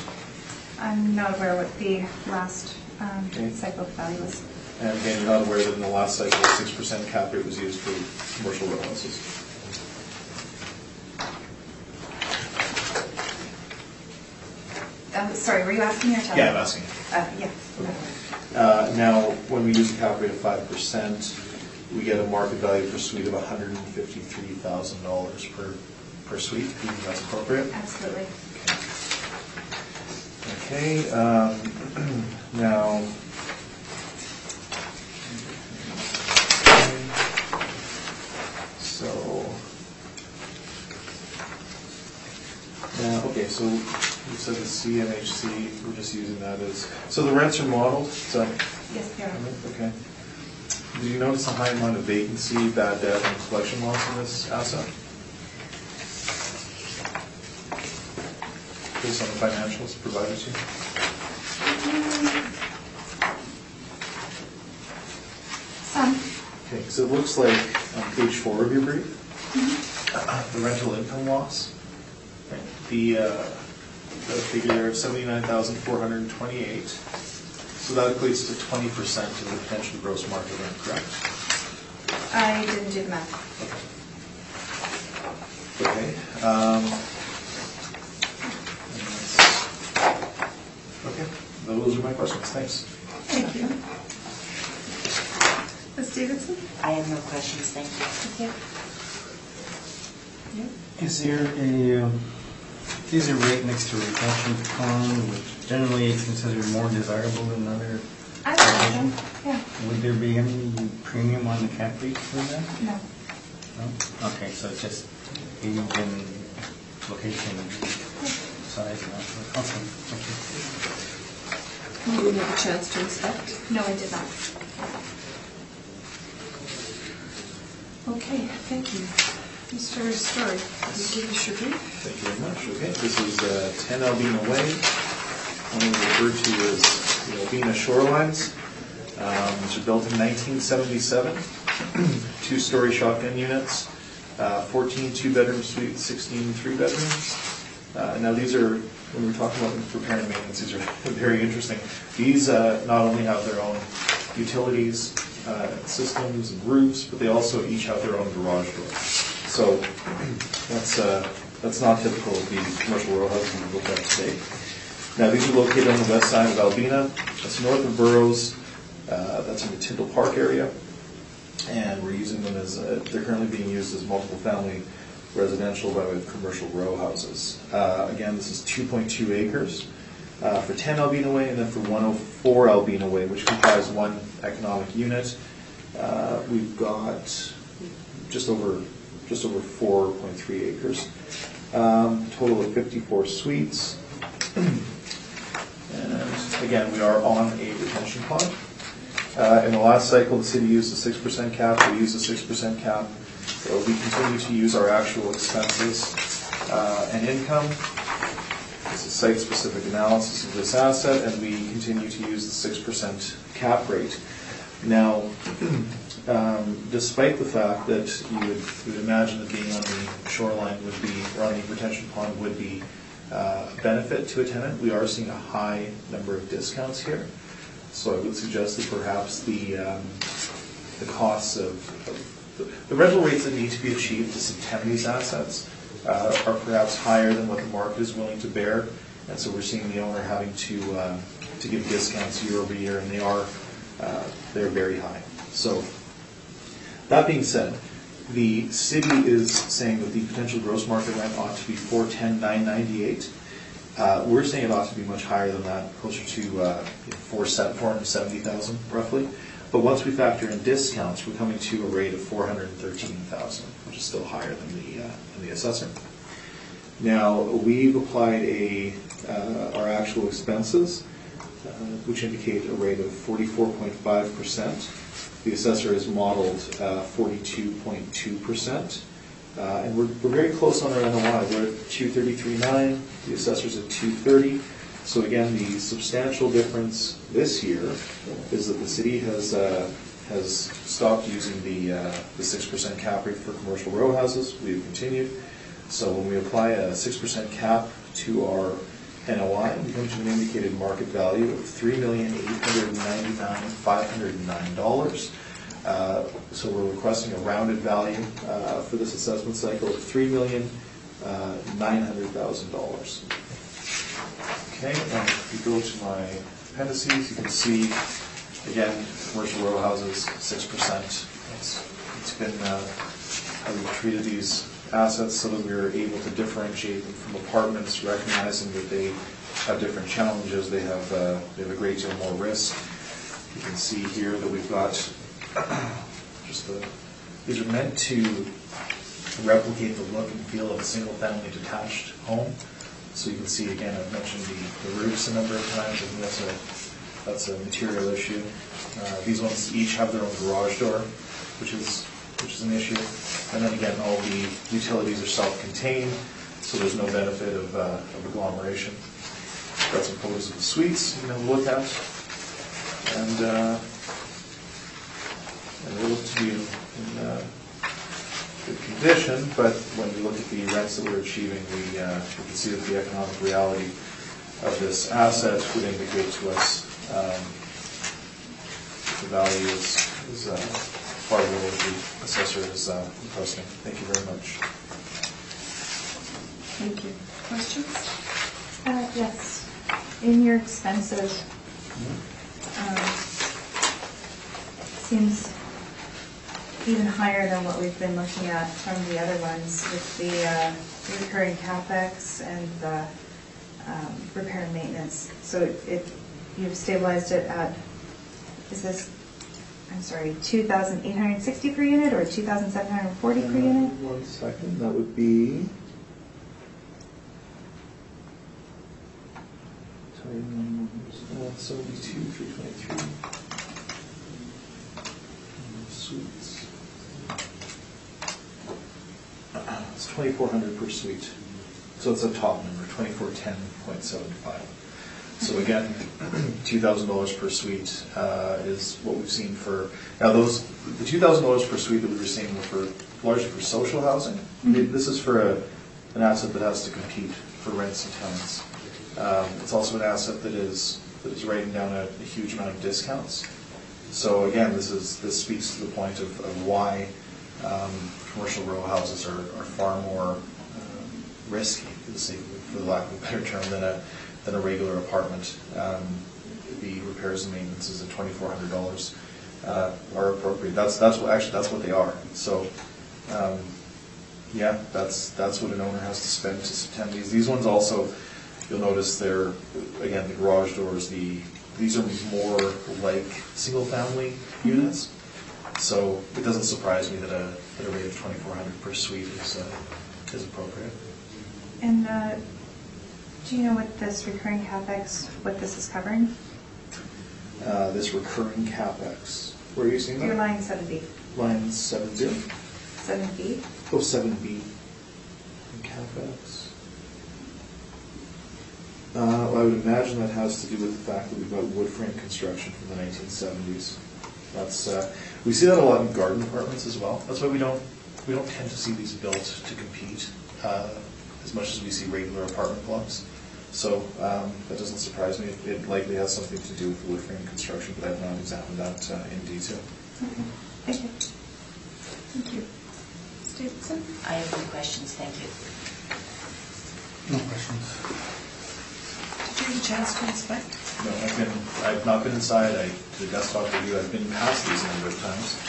I'm not aware what the last cycle value was. And again, you're not aware that in the last cycle, 6% cap rate was used for commercial row houses. Sorry, were you asking or telling? Yeah, I'm asking. Yeah. Now, when we use a cap rate of 5%, we get a market value per suite of $153,000 per suite. Do you think that's appropriate? Absolutely. Okay. Now, so You said the CMHC, we're just using that as, so the rents are modeled, is that? Yes, they are. Okay. Did you notice a high amount of vacancy, bad debt, and collection loss in this asset? Based on the financials provided to you? Some. Okay, because it looks like on page 4 of your brief, the rental income loss, right, the figure there of 79,428. So that equates to 20% of the potential gross market rent, correct? I didn't do the math. Okay. Okay, those are my questions. Thanks. Thank you. Ms. Davidson? I have no questions, thank you. Is there a, these are right next to a retention pond, which generally is considered more desirable than other. I think so, yeah. Would there be any premium on the cap rate for that? No. No? Okay, so it's just age and location and size and that sort of. Awesome, thank you. You didn't have a chance to inspect? No, I did not. Okay, thank you. Mr. Story, can you give us your brief? Thank you very much. Okay, this is 10 Albina Way, only referred to as the Albina Shorelines. These were built in 1977, 2-story shotgun units, 14 2-bedroom suites, 16 3-bedrooms. Now these are, when we're talking about repair and maintenance, these are very interesting. These not only have their own utilities, systems and roofs, but they also each have their own garage door. So that's not typical of the commercial row houses we've looked at today. Now these are located on the west side of Albina. That's north of Burroughs. That's in the Tyndall Park area. And we're using them as, they're currently being used as multiple family residential by way of commercial row houses. Again, this is 2.2 acres for 10 Albina Way, and then for 104 Albina Way, which comprise one economic unit. We've got just over 4.3 acres. Total of 54 suites. And again, we are on a retention pond. In the last cycle, the city used a 6% cap. We used a 6% cap. So we continue to use our actual expenses and income. This is site-specific analysis of this asset, and we continue to use the 6% cap rate. Now, despite the fact that you would imagine that being on the shoreline would be, or on the retention pond would be a benefit to a tenant, we are seeing a high number of discounts here. So I would suggest that perhaps the costs of the rental rates that need to be achieved to subtend these assets are perhaps higher than what the market is willing to bear, and so we're seeing the owner having to give discounts year over year, and they're very high. So that being said, the city is saying that the potential gross market rent ought to be $410,998. We're saying it ought to be much higher than that, closer to $470,000 roughly. But once we factor in discounts, we're coming to a rate of $413,000, which is still higher than the assessor. Now we've applied our actual expenses, which indicate a rate of 44.5%. The assessor has modeled 42.2%. And we're very close on our NOI. We're at 233.9. The assessor's at 230. So again, the substantial difference this year is that the city has stopped using the 6% cap rate for commercial row houses. We've continued. So when we apply a 6% cap to our NOI, we come to an indicated market value of $3,899,509. So we're requesting a rounded value for this assessment cycle of $3,900,000. Okay, and if you go to my appendices, you can see, again, commercial row houses, 6%. It's been how we've treated these assets so that we're able to differentiate them from apartments, recognizing that they have different challenges. They have a great deal more risk. You can see here that we've got these are meant to replicate the look and feel of a single-family detached home. So you can see, again, I've mentioned the roofs a number of times. I think that's a material issue. These ones each have their own garage door, which is an issue. And then again, all the utilities are self-contained, so there's no benefit of agglomeration. Got some photos of the suites you can have a look at. And they look to be in good condition, but when we look at the rents that we're achieving, we can see that the economic reality of this asset would indicate to us the value is far below what the assessor is requesting. Thank you very much. Thank you. Questions? Yes. In your expenses, seems even higher than what we've been looking at from the other ones with the recurring CapEx and the repair and maintenance. So you've stabilized it at, is this, I'm sorry, 2,860 per unit or 2,740 per unit? 1 second, that would be... Sorry, 72, 323. Suites. It's 2,400 per suite. So it's a top number, 2,410.75. So again, $2,000 per suite is what we've seen for, now the $2,000 per suite that we were seeing were for largely for social housing. Mm-hmm. This is for an asset that has to compete for rents and tenants. It's also an asset that is writing down a huge amount of discounts. So again, this speaks to the point of why commercial row houses are far more risky, for the lack of a better term, than a regular apartment. The repairs and maintenances at $2,400 are appropriate. That's what they are. So yeah, that's what an owner has to spend to attend these. These ones also, you'll notice they're, again, the garage doors, these are more like single-family units. So it doesn't surprise me that a rate of $2,400 per suite is appropriate. And do you know what this recurring CapEx, what this is covering? This recurring CapEx. Where are you seeing that? Your line 7B. Line 70? 7B? Oh, 7B. CapEx. I would imagine that has to do with the fact that we've got wood frame construction from the 1970s. That's we see that a lot in garden apartments as well. That's why we don't tend to see these built to compete as much as we see regular apartment blocks. So that doesn't surprise me. It likely has something to do with wood frame construction, but I've not examined that in detail. Okay. Thank you. Thank you. Stevenson? I have no questions, thank you. No questions. Did you have a chance to inspect? No, I've not been inside. I did a desktop review. I've been past these a number of times.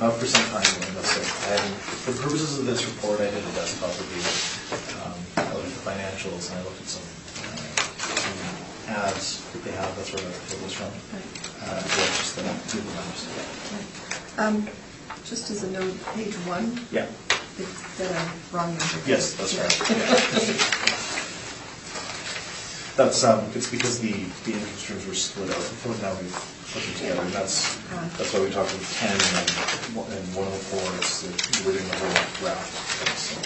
Not for some time, I must say. For purposes of this report, I did a desktop review. I looked at the financials and I looked at some ads that they have. That's where the report was from. Just the two numbers. Just as a note, page 1. Yeah. The wrong number. Yes, that's right. That's it's because the income streams were split out. Now we've put them together, and that's why we talked about 10 and 104. It's we're doing the whole graph. So.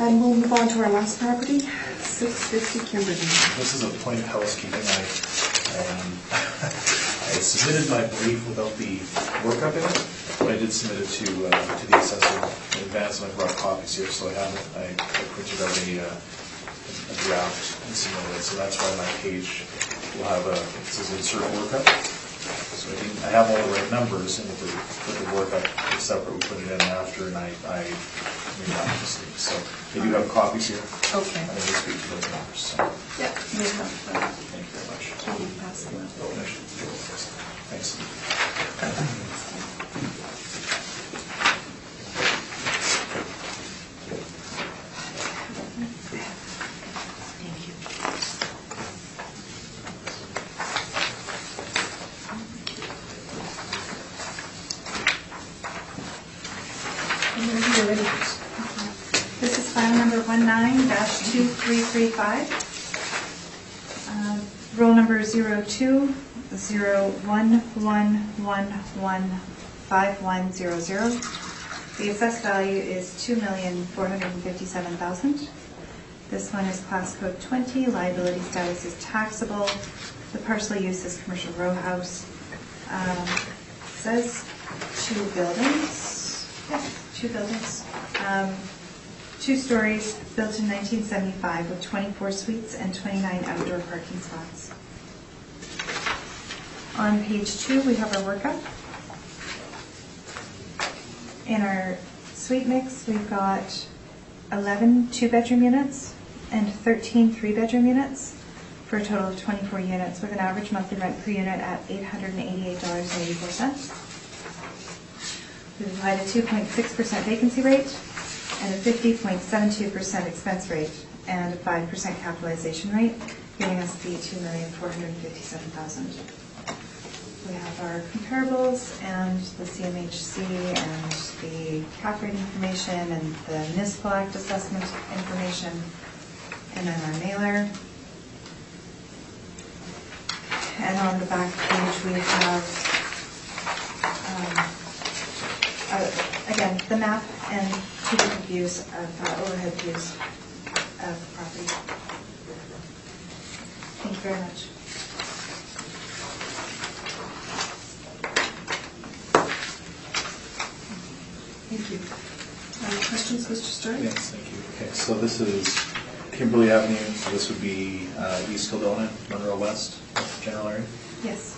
And we'll move on to our last property, 650 Kimberley. This is a point of housekeeping. I submitted my brief without the workup in it, but I did submit it to the assessor in advance, and I brought copies here, so I have it. I printed out a draft and submitted it, so that's why my page will have it says insert workup. So I have all the right numbers in the brief, but the workup is separate. We put it in after, and I made that mistake. So I do have copies here. Okay. I will speak to those numbers. So. Yeah, we have. Thank you very much. Can you pass them out? Oh, no, thanks. Thank you. And then you're ready. 19-2335. Roll number 02-01115100. The assessed value is $2,457,000. This one is class code 20. Liability status is taxable. The parcel use is commercial row house. Says 2 buildings. Yes, 2 buildings. 2 stories, built in 1975 with 24 suites and 29 outdoor parking spots. On page 2, we have our workup. In our suite mix, we've got 11 2-bedroom units and 13 3-bedroom units for a total of 24 units with an average monthly rent per unit at $888.84. We've applied a 2.6% vacancy rate and a 50.72% expense rate and a 5% capitalization rate, giving us the $2,457,000. We have our comparables and the CMHC and the cap rate information and the municipal act assessment information, and then our mailer. And on the back page we have, again, the map and 2 different views of overhead views of the property. Thank you very much. Thank you. Questions, Mr. Stern? Yes, thank you. Okay, so this is Kimberly Avenue, so this would be East Kildonan, Monroe West, general area? Yes.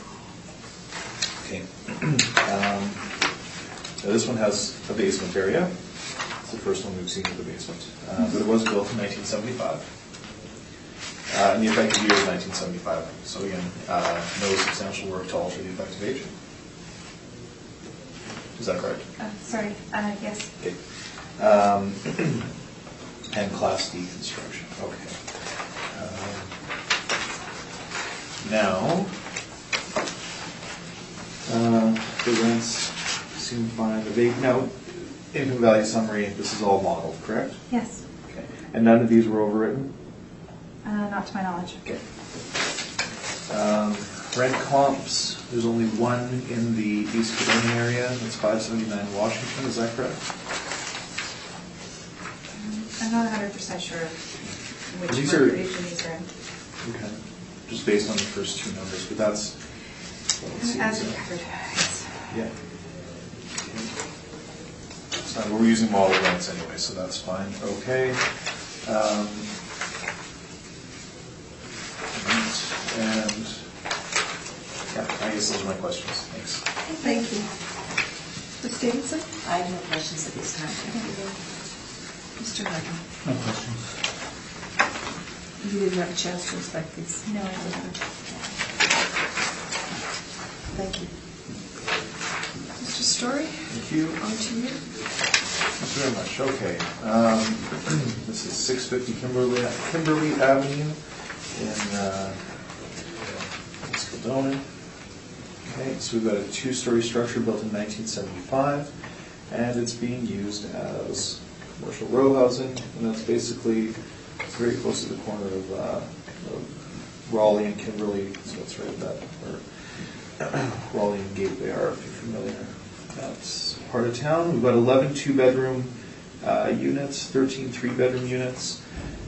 Okay. So this one has a basement area. It's the first one we've seen with the basement. But it was built in 1975. And the effective year is 1975. So again, no substantial work to alter the effective age. Is that correct? Sorry, yes. Okay. And Class D construction. Okay. Now, the rents seem fine. Now, income value summary, this is all modeled, correct? Yes. Okay. And none of these were overwritten? Not to my knowledge. Okay. Rent comps, there's only one in the East Kildonan area. That's 579 Washington, is that correct? I'm not 100% sure which These corporation these are in. Okay. Just based on the first 2 numbers, but that's what it seems. As recovered, yes. Yeah. So we're using model rents anyway, so that's fine. Okay. And yeah, I guess those are my questions. Thanks. Thank you. Ms. Davidson? I have no questions at this time. Thank you. Mr. Hagen? No questions. You didn't have a chance to inspect these? No, I didn't. Thank you. Mr. Story? Thank you. On to you. Thank you very much. Okay. This is 650 Kimberly Avenue in East Kildonan. Okay, so we've got a 2-story structure built in 1975, and it's being used as commercial row housing, and that's basically, it's very close to the corner of Raleigh and Kimberly, so it's right at that, where Raleigh and Gateway are, if you're familiar. That's part of town. We've got 11 2-bedroom units, 13 3-bedroom units,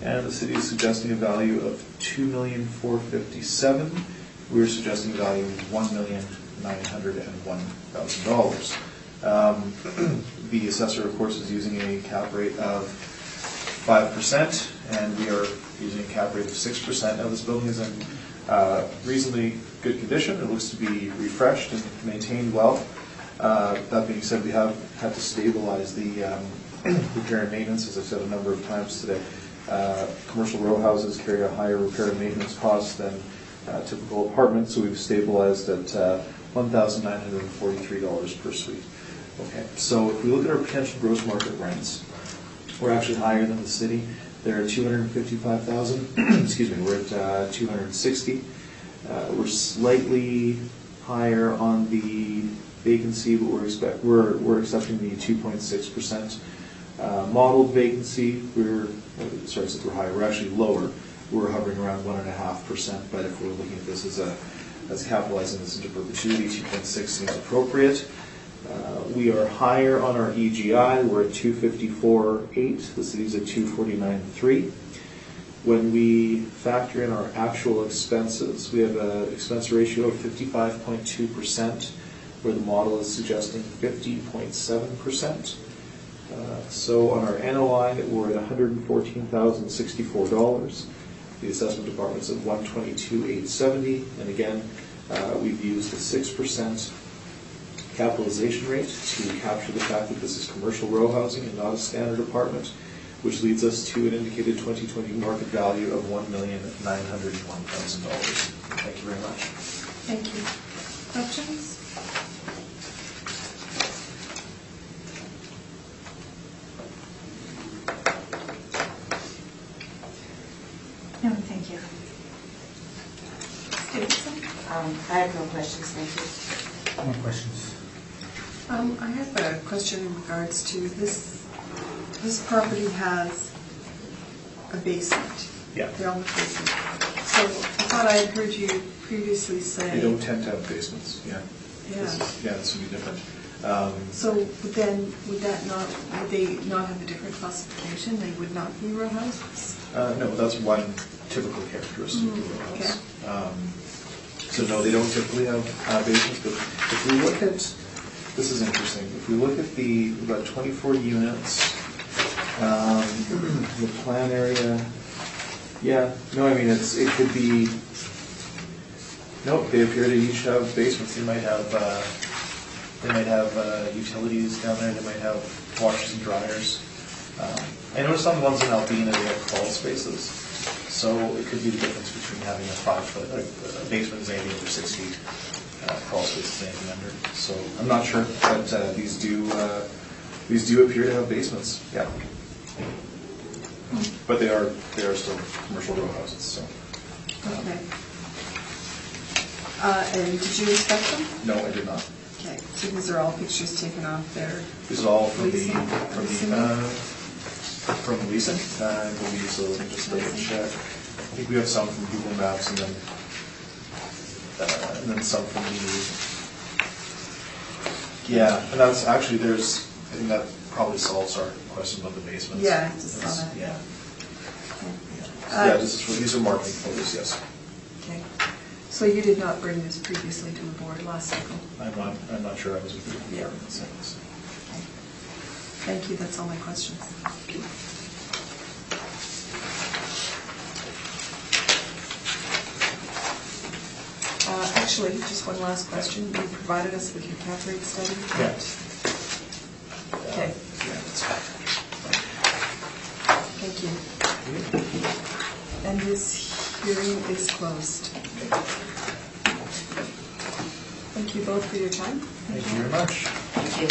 and the city is suggesting a value of $2,457,000. We're suggesting a value of $1,901,000. The assessor, of course, is using a cap rate of 5%, and we are using a cap rate of 6%. Now, this building is in reasonably good condition. It looks to be refreshed and maintained well. That being said, we have had to stabilize the repair and maintenance, as I've said a number of times today. Commercial row houses carry a higher repair and maintenance cost than typical apartments, so we've stabilized at $1,943 per suite. Okay, so if we look at our potential gross market rents, we're actually higher than the city. They're at $255,000. Excuse me, we're at 260. We're slightly higher on the vacancy, but we're accepting the 2.6% Modeled vacancy, we're higher, we're actually lower. We're hovering around 1.5%, but if we're looking at this as capitalizing this into perpetuity, 2.6 seems appropriate. We are higher on our EGI, we're at 254.8, the city's at 249.3. When we factor in our actual expenses, we have an expense ratio of 55.2%, where the model is suggesting 50.7%. So on our NOI, we're at $114,064. The assessment department's at $122,870, and again, we've used a 6% capitalization rate to capture the fact that this is commercial row housing and not a standard apartment, which leads us to an indicated 2020 market value of $1,901,000. Thank you very much. Thank you. Questions? No, thank you. Stevenson? I have no questions, thank you. No questions. I have a question in regards to this. This property has a basement. Yeah. The only basement. So I thought I had heard you previously say. They don't tend to have basements, yeah. Yeah. This would be different. So then, would they not have a different classification? They would not be row houses? No, that's one typical characteristic of the row house. So no, they don't typically have basements, but if we look at, this is interesting, if we look at we've got 24 units, the plan area, it could be, no, they appear to each have basements. They might have utilities down there. They might have washers and dryers. I noticed on the ones in Albina they have crawl spaces, so it could be the difference between having a 5-foot, a basement is anything over 6 feet, crawl space is anything under. So I'm not sure, but these do appear to have basements. Yeah, but they are still commercial row houses. So. Okay. And did you inspect them? No, I did not. Okay. So these are all pictures taken off there. This is all from leasing? from leasing, I believe. So let me just double check. I think we have some from Google Maps, and then some from the. Yeah, and that's actually I think that probably solves our question about the basements. Yeah, I just saw that. Yeah. Okay. These are marketing photos. Yes. Okay. So you did not bring this previously to the board last cycle? I'm not sure I was with you. Yeah. Thank you. That's all my questions. Actually, just one last question. You provided us with your cap rate study. Yeah. Okay. Yeah, that's fine. Thank you. And this hearing is closed. Thank you both for your time. Thank you very much. Thank you.